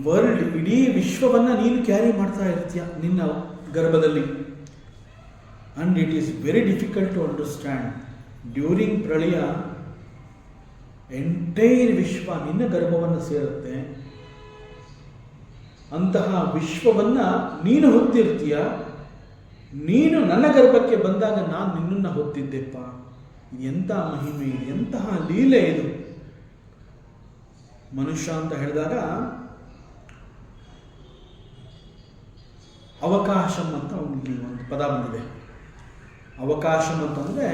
ವರ್ಲ್ಡ್, ಇಡೀ ವಿಶ್ವವನ್ನು ನೀನು ಕ್ಯಾರಿ ಮಾಡ್ತಾ ಇರ್ತೀಯ ನಿನ್ನ ಗರ್ಭದಲ್ಲಿ. And it is very difficult to understand. During ಪ್ರಳಯ ಎಂಟೈರ್ ವಿಶ್ವ ನಿನ್ನ ಗರ್ಭವನ್ನು ಸೇರುತ್ತೆ. ಅಂತಹ ವಿಶ್ವವನ್ನು ನೀನು ಹೊತ್ತಿರ್ತೀಯ. ನೀನು ನನ್ನ ಗರ್ಭಕ್ಕೆ ಬಂದಾಗ ನಾನು ನಿನ್ನನ್ನು ಹೊತ್ತಿದ್ದೆಪ್ಪ. ಎಂಥ ಮಹಿಮೆ ಇದು, ಎಂತಹ ಲೀಲೆ ಇದು. ಮನುಷ್ಯ ಅಂತ ಹೇಳಿದಾಗ ಅವಕಾಶಂ ಅಂತ ಒಂದು ಪದ ಬಂದಿದೆ. ಅವಕಾಶಂ ಅಂತಂದರೆ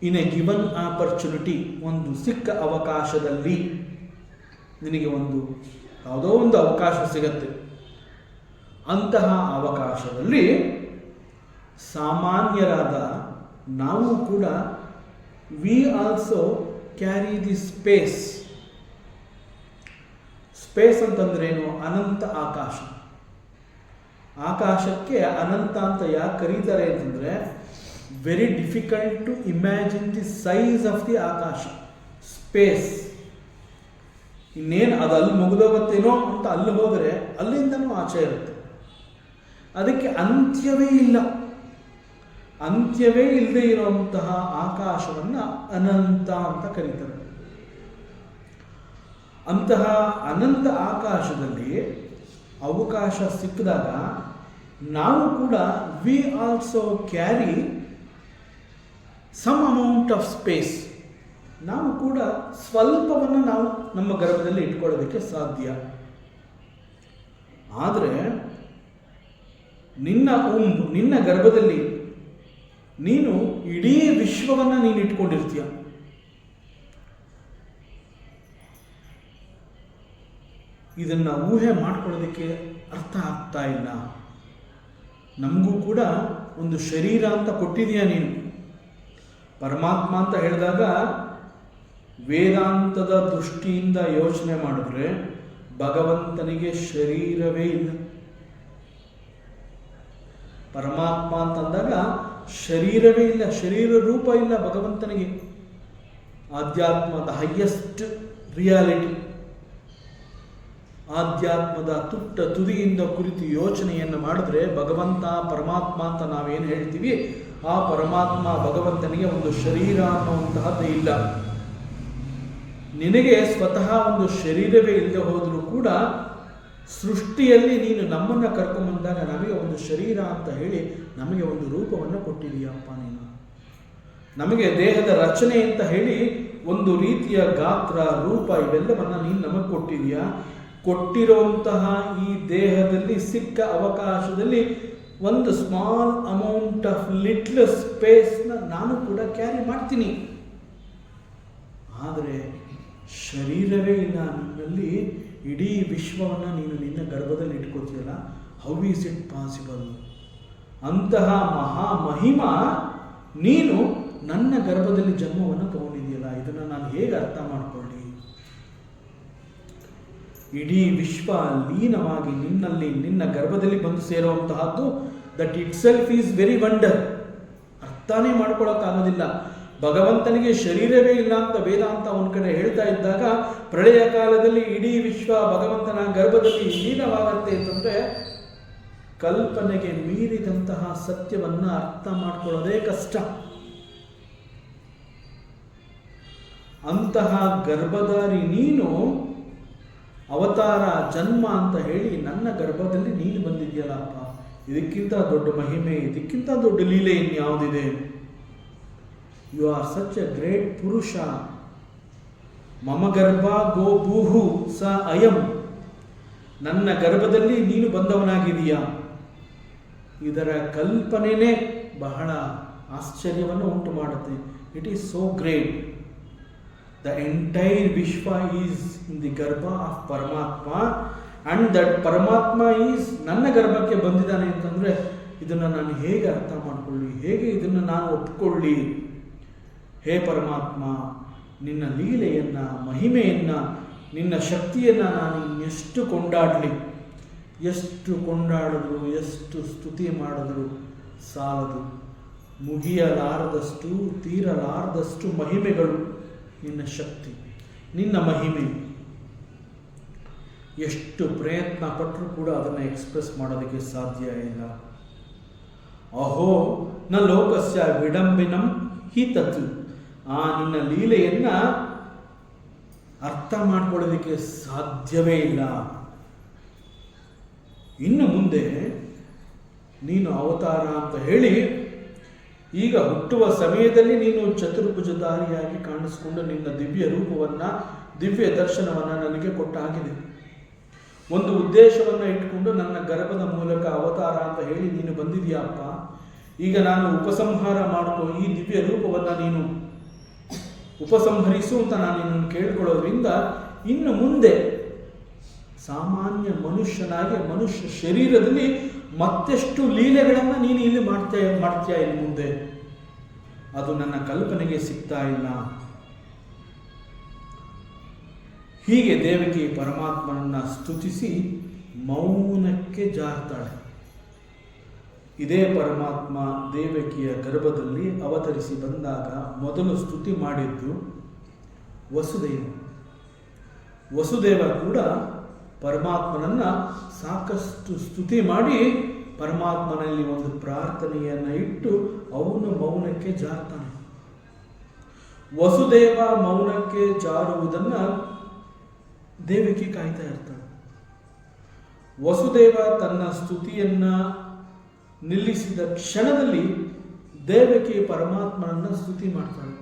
ಇನ್ ಎ ಗಿವನ್ ಆಪರ್ಚುನಿಟಿ, ಒಂದು ಸಿಕ್ಕ ಅವಕಾಶದಲ್ಲಿ ನಿನಗೆ ಯಾವುದೋ ಒಂದು ಅವಕಾಶ ಸಿಗತ್ತೆ. ಅಂತಹ ಅವಕಾಶದಲ್ಲಿ ಸಾಮಾನ್ಯರಾದ ನಾವು ಕೂಡ we also carry the space. Space ಅಂತಂದ್ರೇನು? ಅನಂತ ಆಕಾಶ. ಆಕಾಶಕ್ಕೆ ಅನಂತ ಅಂತ ಯಾಕೆ ಕರೀತಾರೆ ಅಂತಂದರೆ, very difficult to imagine the size of the ಆಕಾಶ, ಸ್ಪೇಸ್. ಇನ್ನೇನು ಅದು ಅಲ್ಲಿ ಮುಗಿದೋಗುತ್ತೇನೋ ಅಂತ ಅಲ್ಲಿ ಹೋದರೆ ಅಲ್ಲಿಂದನೂ ಆಚೆ ಇರುತ್ತೆ. ಅದಕ್ಕೆ ಅಂತ್ಯವೇ ಇಲ್ಲ. ಅಂತ್ಯವೇ ಇಲ್ಲದೆ ಇರುವಂತಹ ಆಕಾಶವನ್ನು ಅನಂತ ಅಂತ ಕರೀತಾರೆ. ಅಂತಹ ಅನಂತ ಆಕಾಶದಲ್ಲಿ ಅವಕಾಶ ಸಿಕ್ಕಿದಾಗ ನಾವು ಕೂಡ we also carry some amount of space. ನಾವು ಕೂಡ ಸ್ವಲ್ಪವನ್ನು ನಾವು ನಮ್ಮ ಗರ್ಭದಲ್ಲಿ ಇಟ್ಕೊಳ್ಳೋದಕ್ಕೆ ಸಾಧ್ಯ. ಆದರೆ ನಿನ್ನ ಗರ್ಭದಲ್ಲಿ ನೀನು ಇಡೀ ವಿಶ್ವವನ್ನು ನೀನು ಇಟ್ಕೊಂಡಿರ್ತೀಯ. ಇದನ್ನು ಊಹೆ ಮಾಡ್ಕೊಳ್ಳೋದಕ್ಕೆ ಅರ್ಥ ಆಗ್ತಾ ಇಲ್ಲ. ನಮಗೂ ಕೂಡ ಒಂದು ಶರೀರ ಅಂತ ಕೊಟ್ಟಿದೆಯಾ ನೀನು. ಪರಮಾತ್ಮ ಅಂತ ಹೇಳಿದಾಗ ವೇದಾಂತದ ದೃಷ್ಟಿಯಿಂದ ಯೋಚನೆ ಮಾಡಿದ್ರೆ ಭಗವಂತನಿಗೆ ಶರೀರವೇ ಇಲ್ಲ. ಪರಮಾತ್ಮ ಅಂತಂದಾಗ ಶರೀರವೇ ಇಲ್ಲ, ಶರೀರ ರೂಪ ಇಲ್ಲ ಭಗವಂತನಿಗೆ. ಆಧ್ಯಾತ್ಮದ ಹೈಯೆಸ್ಟ್ ರಿಯಾಲಿಟಿ, ಆಧ್ಯಾತ್ಮದ ತುದಿಯಿಂದ ಕುರಿತು ಯೋಚನೆಯನ್ನು ಮಾಡಿದ್ರೆ ಭಗವಂತ ಪರಮಾತ್ಮ ಅಂತ ನಾವೇನು ಹೇಳ್ತೀವಿ, ಆ ಪರಮಾತ್ಮ ಭಗವಂತನಿಗೆ ಒಂದು ಶರೀರ ಅನ್ನುವಂತಹದ್ದು ಇಲ್ಲ. ನಿನಗೆ ಸ್ವತಃ ಒಂದು ಶರೀರವೇ ಇಲ್ಲದೆ ಹೋದರೂ ಕೂಡ ಸೃಷ್ಟಿಯಲ್ಲಿ ನೀನು ನಮ್ಮನ್ನು ಕರ್ಕೊಂಬಂದಾಗ ನಮಗೆ ಒಂದು ಶರೀರ ಅಂತ ಹೇಳಿ ನಮಗೆ ಒಂದು ರೂಪವನ್ನು ಕೊಟ್ಟಿದೀಯಪ್ಪ. ನೀನು ನಮಗೆ ದೇಹದ ರಚನೆ ಅಂತ ಹೇಳಿ ಒಂದು ರೀತಿಯ ಗಾತ್ರ, ರೂಪ ಇವೆಲ್ಲವನ್ನ ನೀನು ನಮಗೆ ಕೊಟ್ಟಿದೀಯಾ. ಕೊಟ್ಟಿರುವಂತಹ ಈ ದೇಹದಲ್ಲಿ ಸಿಕ್ಕ ಅವಕಾಶದಲ್ಲಿ ಒಂದು ಸ್ಮಾಲ್ ಅಮೌಂಟ್ ಆಫ್ ಲಿಟ್ಲ್ ಸ್ಪೇಸ್ನ ನಾನು ಕೂಡ ಕ್ಯಾರಿ ಮಾಡ್ತೀನಿ. ಆದರೆ ಶರೀರವೇ ಇಲ್ಲ ನಿನ್ನಲ್ಲಿ, ಇಡೀ ವಿಶ್ವವನ್ನು ನೀನು ನಿನ್ನ ಗರ್ಭದಲ್ಲಿ ಇಟ್ಕೋತೀಯಲ್ಲ, ಹೌ ಈಸ್ ಇಟ್ ಪಾಸಿಬಲ್? ಅಂತಹ ಮಹಾಮಹಿಮ ನೀನು ನನ್ನ ಗರ್ಭದಲ್ಲಿ ಜನ್ಮವನ್ನು ತಗೊಂಡಿದೆಯಲ್ಲ, ಇದನ್ನು ನಾನು ಹೇಗೆ ಅರ್ಥ ಮಾಡಿಕೊಳ್ಳಿ? ಇಡೀ ವಿಶ್ವ ಲೀನವಾಗಿ ನಿನ್ನಲ್ಲಿ, ನಿನ್ನ ಗರ್ಭದಲ್ಲಿ ಬಂದು ಸೇರುವಂತಹದ್ದು, that itself is very wonder. ಅರ್ಥನೇ ಮಾಡ್ಕೊಳ್ಳೋಕ್ಕಾಗೋದಿಲ್ಲ. ಭಗವಂತನಿಗೆ ಶರೀರವೇ ಇಲ್ಲ ಅಂತ ವೇದಾಂತ ಒಂದು ಕಡೆ ಹೇಳ್ತಾ ಇದ್ದಾಗ, ಪ್ರಳಯ ಕಾಲದಲ್ಲಿ ಇಡೀ ವಿಶ್ವ ಭಗವಂತನ ಗರ್ಭದಲ್ಲಿ ಲೀನವಾಗತ್ತೆ ಅಂತಂದ್ರೆ ಕಲ್ಪನೆಗೆ ಮೀರಿದಂತಹ ಸತ್ಯವನ್ನ ಅರ್ಥ ಮಾಡ್ಕೊಳ್ಳೋದೇ ಕಷ್ಟ. ಅಂತಹ ಗರ್ಭಧಾರಿ ನೀನು ಅವತಾರ ಜನ್ಮ ಅಂತ ಹೇಳಿ ನನ್ನ ಗರ್ಭದಲ್ಲಿ ನೀನು ಬಂದಿದೆಯಲ್ಲಪ್ಪ, ಇದಕ್ಕಿಂತ ದೊಡ್ಡ ಮಹಿಮೆ, ಇದಕ್ಕಿಂತ ದೊಡ್ಡ ಲೀಲೆ ಇನ್ಯಾವುದಿದೆ? You are such a great ಪುರುಷ. ಮಮ ಗರ್ಭ ಗೋ ಭೂಹು ಸ ಅಯಂ. ನನ್ನ ಗರ್ಭದಲ್ಲಿ ನೀನು ಬಂದವನಾಗಿದೀಯಾ. ಇದರ ಕಲ್ಪನೆನೇ ಬಹಳ ಆಶ್ಚರ್ಯವನ್ನು ಉಂಟು ಮಾಡುತ್ತೆ. It is so great. The entire ವಿಶ್ವ ಈಸ್ ಇನ್ ದಿ ಗರ್ಭ ಆಫ್ ಪರಮಾತ್ಮ, ಅಂಡ್ ದಟ್ ಪರಮಾತ್ಮ ಈಸ್ ನನ್ನ ಗರ್ಭಕ್ಕೆ ಬಂದಿದ್ದಾನೆ ಅಂತಂದ್ರೆ ಇದನ್ನು ನಾನು ಹೇಗೆ ಅರ್ಥ ಮಾಡಿಕೊಳ್ಳಿ, ಹೇಗೆ ಇದನ್ನು ನಾನು ಒಪ್ಪಿಕೊಳ್ಳಿ? ಹೇ ಪರಮಾತ್ಮ, ನಿನ್ನ ಲೀಲೆಯನ್ನು, ಮಹಿಮೆಯನ್ನು, ನಿನ್ನ ಶಕ್ತಿಯನ್ನು ನಾನು ಇನ್ನೆಷ್ಟು ಕೊಂಡಾಡಲಿ? ಎಷ್ಟು ಕೊಂಡಾಡಿದ್ರು, ಎಷ್ಟು ಸ್ತುತಿ ಮಾಡಿದ್ರು ಸಾಲದು. ಮುಗಿಯಲಾರದಷ್ಟು, ತೀರಲಾರದಷ್ಟು ಮಹಿಮೆಗಳು ನಿನ್ನ ಶಕ್ತಿ, ನಿನ್ನ ಮಹಿಮೆ. ಎಷ್ಟು ಪ್ರಯತ್ನ ಪಟ್ಟರೂ ಕೂಡ ಅದನ್ನು ಎಕ್ಸ್ಪ್ರೆಸ್ ಮಾಡೋದಕ್ಕೆ ಸಾಧ್ಯ ಇಲ್ಲ. ಅಹೋ ನ ಲೋಕಸ್ಯ ವಿಡಂಬಿನಂ ಹಿ ತತ್. ಆ ನಿನ್ನ ಲೀಲೆಯನ್ನ ಅರ್ಥ ಮಾಡ್ಕೊಳ್ಳೋದಕ್ಕೆ ಸಾಧ್ಯವೇ ಇಲ್ಲ. ಇನ್ನು ಮುಂದೆ ನೀನು ಅವತಾರ ಅಂತ ಹೇಳಿ ಈಗ ಹುಟ್ಟುವ ಸಮಯದಲ್ಲಿ ನೀನು ಚತುರ್ಭುಜಧಾರಿಯಾಗಿ ಕಾಣಿಸ್ಕೊಂಡು ನಿನ್ನ ದಿವ್ಯ ರೂಪವನ್ನ, ದಿವ್ಯ ದರ್ಶನವನ್ನ ನನಗೆ ಕೊಟ್ಟಾಗಿದೆ. ಒಂದು ಉದ್ದೇಶವನ್ನ ಇಟ್ಕೊಂಡು ನನ್ನ ಗರ್ಭದ ಮೂಲಕ ಅವತಾರ ಅಂತ ಹೇಳಿ ನೀನು ಬಂದಿದೆಯಪ್ಪ. ಈಗ ನಾನು ಉಪಸಂಹಾರ ಮಾಡ್ಕೋ, ಈ ದಿವ್ಯ ರೂಪವನ್ನ ನೀನು ಉಪಸಂಹರಿಸು ಅಂತ ನಾನು ನಿನ್ನನ್ನು ಕೇಳ್ಕೊಳ್ಳೋದ್ರಿಂದ ಇನ್ನು ಮುಂದೆ ಸಾಮಾನ್ಯ ಮನುಷ್ಯನಾಗಿ, ಮನುಷ್ಯ ಶರೀರದಲ್ಲಿ ಮತ್ತೆಷ್ಟು ಲೀಲೆಗಳನ್ನು ನೀನು ಇಲ್ಲಿ ಮಾಡ್ತೀಯ ಇನ್ನು ಮುಂದೆ. ಅದು ನನ್ನ ಕಲ್ಪನೆಗೆ ಸಿಗ್ತಾ ಇಲ್ಲ. ಹೀಗೆ ದೇವಕಿ ಪರಮಾತ್ಮನನ್ನ ಸ್ತುತಿಸಿ ಮೌನಕ್ಕೆ ಜಾರ್ತಾಳೆ. ಇದೇ ಪರಮಾತ್ಮ ದೇವಕಿಯ ಗರ್ಭದಲ್ಲಿ ಅವತರಿಸಿ ಬಂದಾಗ ಮೊದಲು ಸ್ತುತಿ ಮಾಡಿದ್ದು ವಸುದೇವ. ವಸುದೇವ ಕೂಡ ಪರಮಾತ್ಮನನ್ನ ಸಾಕಷ್ಟು ಸ್ತುತಿ ಮಾಡಿ ಪರಮಾತ್ಮನಲ್ಲಿ ಒಂದು ಪ್ರಾರ್ಥನೆಯನ್ನು ಇಟ್ಟು ಅವನು ಮೌನಕ್ಕೆ ಜಾರ್ತಾನೆ. ವಸುದೇವ ಮೌನಕ್ಕೆ ಜಾರುವುದನ್ನ ದೇವಕಿ ಕಾಯ್ತಾ ಇರ್ತಾಳೆ. ವಸುದೇವ ತನ್ನ ಸ್ತುತಿಯನ್ನ ನಿಲ್ಲಿಸಿದ ಕ್ಷಣದಲ್ಲಿ ದೇವಕಿ ಪರಮಾತ್ಮನನ್ನ ಸ್ತುತಿ ಮಾಡ್ತಾಳೆ.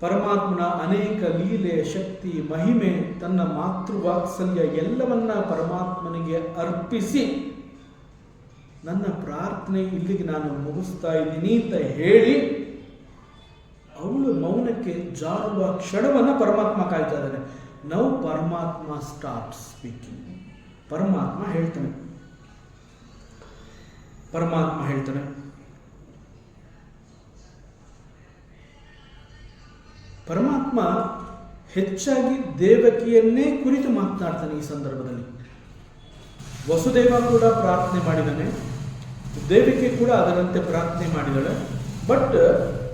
ಪರಮಾತ್ಮನ ಅನೇಕ ಲೀಲೆ, ಶಕ್ತಿ, ಮಹಿಮೆ, ತನ್ನ ಮಾತೃವಾತ್ಸಲ್ಯ ಎಲ್ಲವನ್ನ ಪರಮಾತ್ಮನಿಗೆ ಅರ್ಪಿಸಿ ನನ್ನ ಪ್ರಾರ್ಥನೆ ಇಲ್ಲಿಗೆ ನಾನು ಮುಗಿಸ್ತಾ ಇದ್ದೀನಿ ಅಂತ ಹೇಳಿ ಅವಳು ಮೌನಕ್ಕೆ ಜಾರುವ ಕ್ಷಣವನ್ನು ಪರಮಾತ್ಮ ಕಾಯ್ತಾ ಇದ್ದಾನೆ. ನೌ ಪರಮಾತ್ಮ ಸ್ಟಾರ್ಟ್ ಸ್ಪೀಕಿಂಗ್. ಪರಮಾತ್ಮ ಹೇಳ್ತಾನೆ ಪರಮಾತ್ಮ ಹೆಚ್ಚಾಗಿ ದೇವಕಿಯನ್ನೇ ಕುರಿತು ಮಾತನಾಡ್ತಾನೆ. ಈ ಸಂದರ್ಭದಲ್ಲಿ ವಸುದೇವ ಕೂಡ ಪ್ರಾರ್ಥನೆ ಮಾಡಿದ್ದಾನೆ, ದೇವಕಿ ಕೂಡ ಅದರಂತೆ ಪ್ರಾರ್ಥನೆ ಮಾಡಿದಾಳೆ. ಬಟ್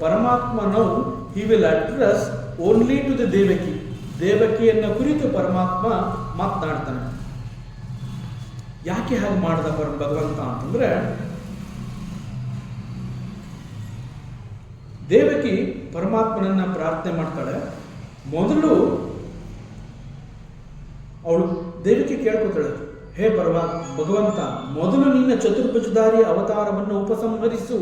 ಪರಮಾತ್ಮ now he will address only to the Devaki. ದೇವಕಿಯನ್ನ ಕುರಿತು ಪರಮಾತ್ಮ ಮಾತನಾಡ್ತಾನೆ. ಯಾಕೆ ಹಾಗೆ ಮಾಡಿದ ಭಗವಂತ ಅಂತಂದ್ರೆ, ದೇವಕಿ ಪರಮಾತ್ಮನನ್ನ ಪ್ರಾರ್ಥನೆ ಮಾಡ್ತಾಳೆ. ಮೊದಲು ಅವಳು ದೇವಕ್ಕೆ ಕೇಳ್ಕೊತಾಳೆ, ಹೇ ಭಗವಂತ, ಮೊದಲು ನಿನ್ನ ಚತುರ್ಭುಜಧಾರಿಯ ಅವತಾರವನ್ನು ಉಪಸಂಹರಿಸು.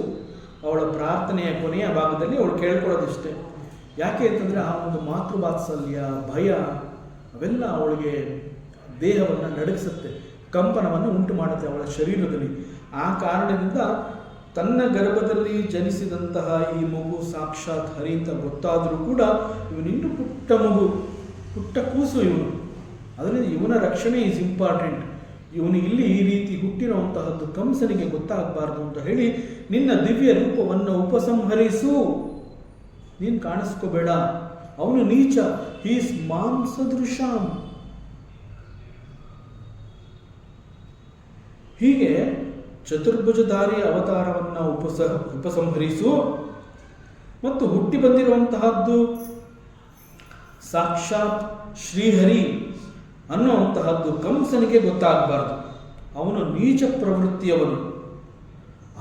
ಅವಳ ಪ್ರಾರ್ಥನೆಯ ಕೊನೆಯ ಭಾಗದಲ್ಲಿ ಅವಳು ಕೇಳ್ಕೊಳ್ಳೋದಿಷ್ಟೇ. ಯಾಕೆ ಅಂತಂದರೆ ಆ ಒಂದು ಮಾತೃವಾತ್ಸಲ್ಯ, ಭಯ ಅವೆಲ್ಲ ಅವಳಿಗೆ ದೇಹವನ್ನು ನಡಗಿಸುತ್ತೆ, ಕಂಪನವನ್ನು ಉಂಟು ಮಾಡುತ್ತೆ ಅವಳ ಶರೀರದಲ್ಲಿ. ಆ ಕಾರಣದಿಂದ ತನ್ನ ಗರ್ಭದಲ್ಲಿ ಜನಿಸಿದಂತಹ ಈ ಮಗು ಸಾಕ್ಷಾತ್ ಹರಿ ಅಂತ ಗೊತ್ತಾದರೂ ಕೂಡ ಇವನಿನ್ನೂ ಪುಟ್ಟ ಮಗು, ಪುಟ್ಟ ಕೂಸು ಇವನು. ಅದರಿಂದ ಇವನ ರಕ್ಷಣೆ ಈಸ್ ಇಂಪಾರ್ಟೆಂಟ್. ಇವನು ಇಲ್ಲಿ ಈ ರೀತಿ ಹುಟ್ಟಿರುವಂತಹದ್ದು ಕಂಸನಿಗೆ ಗೊತ್ತಾಗಬಾರ್ದು ಅಂತ ಹೇಳಿ ನಿನ್ನ ದಿವ್ಯ ರೂಪವನ್ನು ಉಪಸಂಹರಿಸು. ನೀನು ಕಾಣಿಸ್ಕೋಬೇಡ, ಅವನು ನೀಚ, ಹೀಸ್ ಮಾಂಸದೃಶಾಂ. ಹೀಗೆ ಚತುರ್ಭುಜಧಾರಿ ಅವತಾರವನ್ನು ಉಪಸಂಹರಿಸು. ಮತ್ತು ಹುಟ್ಟಿ ಬಂದಿರುವಂತಹದ್ದು ಸಾಕ್ಷಾತ್ ಶ್ರೀಹರಿ ಅನ್ನುವಂತಹದ್ದು ಕಂಸನಿಗೆ ಗೊತ್ತಾಗಬಾರ್ದು. ಅವನು ನೀಚ ಪ್ರವೃತ್ತಿಯವನು,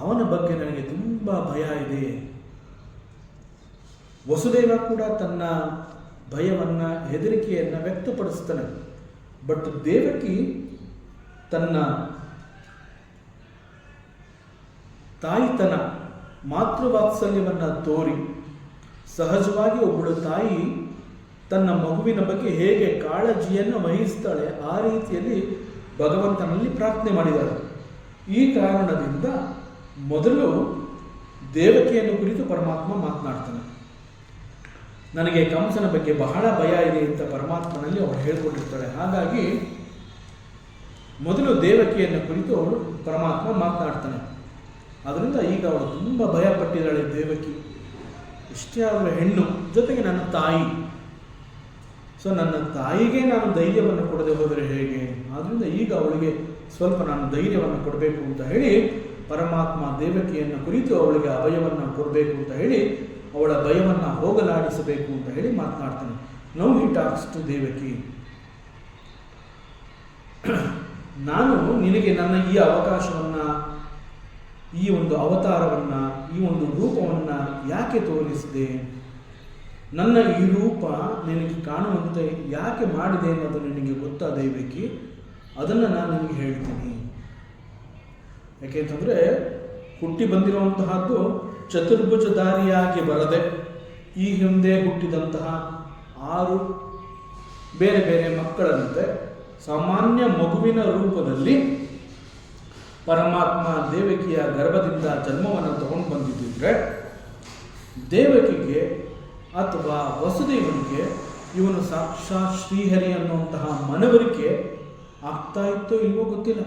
ಅವನ ಬಗ್ಗೆ ನನಗೆ ತುಂಬ ಭಯ ಇದೆ. ವಸುದೇವ ಕೂಡ ತನ್ನ ಭಯವನ್ನು, ಹೆದರಿಕೆಯನ್ನು ವ್ಯಕ್ತಪಡಿಸ್ತಾನೆ. ಬಟ್ ದೇವಕಿ ತನ್ನ ತಾಯಿತನ, ಮಾತೃವಾತ್ಸಲ್ಯವನ್ನು ತೋರಿ ಸಹಜವಾಗಿ ಒಬ್ಬಳು ತಾಯಿ ತನ್ನ ಮಗುವಿನ ಬಗ್ಗೆ ಹೇಗೆ ಕಾಳಜಿಯನ್ನು ವಹಿಸ್ತಾಳೆ ಆ ರೀತಿಯಲ್ಲಿ ಭಗವಂತನಲ್ಲಿ ಪ್ರಾರ್ಥನೆ ಮಾಡಿದ್ದಾಳೆ. ಈ ಕಾರಣದಿಂದ ಮೊದಲು ದೇವಕಿಯನ್ನು ಕುರಿತು ಪರಮಾತ್ಮ ಮಾತನಾಡ್ತಾನೆ. ನನಗೆ ಕಂಸನ ಬಗ್ಗೆ ಬಹಳ ಭಯ ಇದೆ ಅಂತ ಪರಮಾತ್ಮನಲ್ಲಿ ಅವಳು ಹೇಳ್ಕೊಂಡಿರ್ತಾಳೆ. ಹಾಗಾಗಿ ಮೊದಲು ದೇವಕಿಯನ್ನು ಕುರಿತು ಅವಳು ಪರಮಾತ್ಮ ಮಾತನಾಡ್ತಾನೆ. ಅದರಿಂದ ಈಗ ಅವಳು ತುಂಬ ಭಯ ಪಟ್ಟಿದ್ದಾಳೆ ದೇವಕಿ. ಇಷ್ಟೇ ಅವರ ಹೆಣ್ಣು, ಜೊತೆಗೆ ನನ್ನ ತಾಯಿ. ಸೊ ನನ್ನ ತಾಯಿಗೆ ನಾನು ಧೈರ್ಯವನ್ನು ಕೊಡದೆ ಹೋದರೆ ಹೇಗೆ? ಆದ್ದರಿಂದ ಈಗ ಅವಳಿಗೆ ಸ್ವಲ್ಪ ನಾನು ಧೈರ್ಯವನ್ನು ಕೊಡಬೇಕು ಅಂತ ಹೇಳಿ ಪರಮಾತ್ಮ ದೇವಕಿಯನ್ನು ಕುರಿತು ಅವಳಿಗೆ ಅಭಯವನ್ನು ಕೊಡಬೇಕು ಅಂತ ಹೇಳಿ, ಅವಳ ಭಯವನ್ನು ಹೋಗಲಾಡಿಸಬೇಕು ಅಂತ ಹೇಳಿ ಮಾತನಾಡ್ತಾನೆ. Now he talks to Devaki. ನಾನು ನಿನಗೆ ನನ್ನ ಈ ಅವಕಾಶವನ್ನು, ಈ ಒಂದು ಅವತಾರವನ್ನು, ಈ ಒಂದು ರೂಪವನ್ನು ಯಾಕೆ ತೋರಿಸಿದೆ? ನನ್ನ ಈ ರೂಪ ನಿನಗೆ ಕಾಣುವಂತೆ ಯಾಕೆ ಮಾಡಿದೆ ಅನ್ನೋದು ನಿನಗೆ ಗೊತ್ತಾ ದೇವಕಿ? ಅದನ್ನು ನಾನು ನಿನಗೆ ಹೇಳ್ತೀನಿ. ಯಾಕೆಂತಂದರೆ ಹುಟ್ಟಿ ಬಂದಿರುವಂತಹದ್ದು ಚತುರ್ಭುಜಧಾರಿಯಾಗಿ ಬರದೆ ಈ ಹಿಂದೆ ಹುಟ್ಟಿದಂತಹ 6 ಬೇರೆ ಬೇರೆ ಮಕ್ಕಳಂತೆ ಸಾಮಾನ್ಯ ಮಗುವಿನ ರೂಪದಲ್ಲಿ ಪರಮಾತ್ಮ ದೇವಕಿಯ ಗರ್ಭದಿಂದ ಜನ್ಮವನ್ನು ತಗೊಂಡು ಬಂದಿದ್ದರೆ ದೇವಕಿಗೆ ಅಥವಾ ವಸುದೇವನಿಗೆ ಇವನು ಸಾಕ್ಷಾತ್ ಶ್ರೀಹರಿ ಅನ್ನುವಂತಹ ಮನವರಿಕೆ ಆಗ್ತಾ ಇತ್ತೋ ಇಲ್ವೋ ಗೊತ್ತಿಲ್ಲ.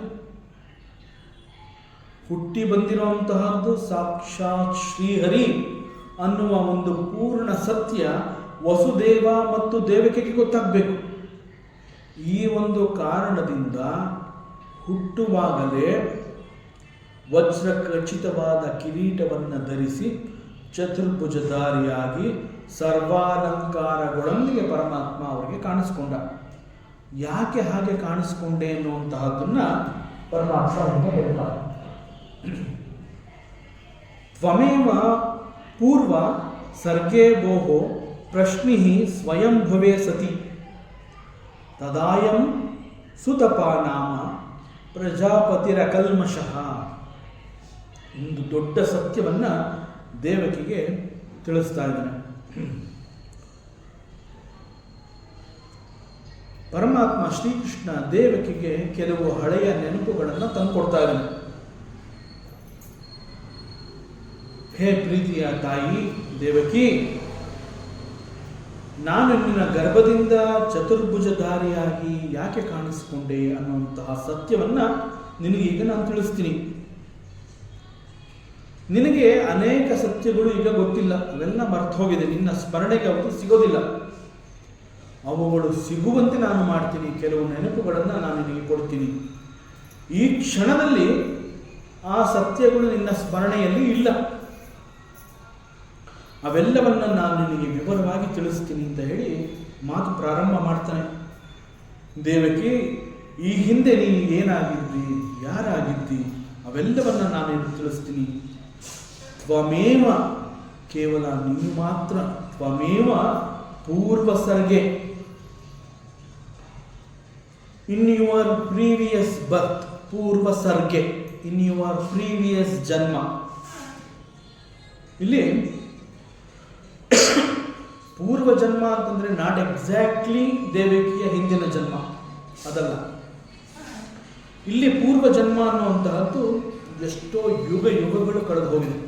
ಹುಟ್ಟಿ ಬಂದಿರುವಂತಹದ್ದು ಸಾಕ್ಷಾತ್ ಶ್ರೀಹರಿ ಅನ್ನುವ ಒಂದು ಪೂರ್ಣ ಸತ್ಯ ವಸುದೇವ ಮತ್ತು ದೇವಕಿಗೆ ಗೊತ್ತಾಗಬೇಕು. ಈ ಒಂದು ಕಾರಣದಿಂದ ಹುಟ್ಟುವಾಗಲೇ ವಜ್ರ ಖಚಿತವಾದ ಕಿರೀಟವನ್ನು ಧರಿಸಿ ಚತುರ್ಭುಜಧಾರಿಯಾಗಿ ಸರ್ವಾಲಂಕಾರಗಳೊಂದಿಗೆ ಪರಮಾತ್ಮ ಅವರಿಗೆ ಕಾಣಿಸ್ಕೊಂಡ. ಯಾಕೆ ಹಾಗೆ ಕಾಣಿಸ್ಕೊಂಡೆ ಅನ್ನುವಂತಹದ್ದನ್ನ ಪರಮಾತ್ಮ ಅವರಿಗೆ ಹೇಳ್ತಾರೆ. ತ್ವಮೇವ ಪೂರ್ವ ಸರ್ಗೇ ಬೋಹೋ ಪ್ರಶ್ನಿ ಸ್ವಯಂಭುವೇ ಸತಿ ತದಾಯಂ ಸುತಪ ನಾಮ ಪ್ರಜಾಪತಿರಕಲ್ಮಷಃ. ಒಂದು ದೊಡ್ಡ ಸತ್ಯವನ್ನು ದೇವಕಿಗೆ ತಿಳಿಸ್ತಾ ಇದ್ದಾನೆ. ಪರಮಾತ್ಮ ಶ್ರೀಕೃಷ್ಣ ದೇವಕಿಗೆ ಕೆಲವು ಹಳೆಯ ನೆನಪುಗಳನ್ನು ತಂದುಕೊಡ್ತಾ ಇದ್ದಾನೆ. ಹೇ ಪ್ರೀತಿಯ ತಾಯಿ ದೇವಕಿ, ನಾನು ನಿನ್ನ ಗರ್ಭದಿಂದ ಚತುರ್ಭುಜಧಾರಿಯಾಗಿ ಯಾಕೆ ಕಾಣಿಸಿಕೊಂಡೆ ಅನ್ನುವಂತಹ ಸತ್ಯವನ್ನ ನಿನಗೀಗ ನಾನು ತಿಳಿಸ್ತೀನಿ. ನಿನಗೆ ಅನೇಕ ಸತ್ಯಗಳು ಈಗ ಗೊತ್ತಿಲ್ಲ, ಅವೆಲ್ಲ ಮರ್ತು ಹೋಗಿದೆ, ನಿನ್ನ ಸ್ಮರಣೆಗೆ ಅವು ಸಿಗೋದಿಲ್ಲ. ಅವುಗಳು ಸಿಗುವಂತೆ ನಾನು ಮಾಡ್ತೀನಿ, ಕೆಲವು ನೆನಪುಗಳನ್ನು ನಾನು ನಿನಗೆ ಕೊಡ್ತೀನಿ. ಈ ಕ್ಷಣದಲ್ಲಿ ಆ ಸತ್ಯಗಳು ನಿನ್ನ ಸ್ಮರಣೆಯಲ್ಲಿ ಇಲ್ಲ, ಅವೆಲ್ಲವನ್ನ ನಾನು ನಿನಗೆ ವಿವರವಾಗಿ ತಿಳಿಸ್ತೀನಿ ಅಂತ ಹೇಳಿ ಮಾತು ಪ್ರಾರಂಭ ಮಾಡ್ತಾನೆ. ದೇವಕಿ, ಈ ಹಿಂದೆ ನೀನು ಏನಾಗಿದ್ದಿ, ಯಾರಾಗಿದ್ದಿ, ಅವೆಲ್ಲವನ್ನ ನಾನೇನು ತಿಳಿಸ್ತೀನಿ. ತ್ವಮೇವ, ಕೇವಲ ನೀನು ಮಾತ್ರ, ತ್ವಮೇವ ಪೂರ್ವಸರ್ಗೆ, ಇನ್ ಯುವರ್ ಪ್ರೀವಿಯಸ್ ಬರ್ತ್, ಪೂರ್ವಸರ್ಗೆ, ಇನ್ ಯುವರ್ ಪ್ರೀವಿಯಸ್ ಜನ್ಮ. ಇಲ್ಲಿ ಪೂರ್ವ ಜನ್ಮ ಅಂತಂದ್ರೆ ನಾಟ್ ಎಕ್ಸಾಕ್ಟ್ಲಿ ದೇವಕಿಯ ಹಿಂದಿನ ಜನ್ಮ, ಅದಲ್ಲ. ಇಲ್ಲಿ ಪೂರ್ವ ಜನ್ಮ ಅನ್ನುವಂತಹದ್ದು ಎಷ್ಟೋ ಯುಗಗಳು ಕಳೆದು ಹೋಗಿದೆ.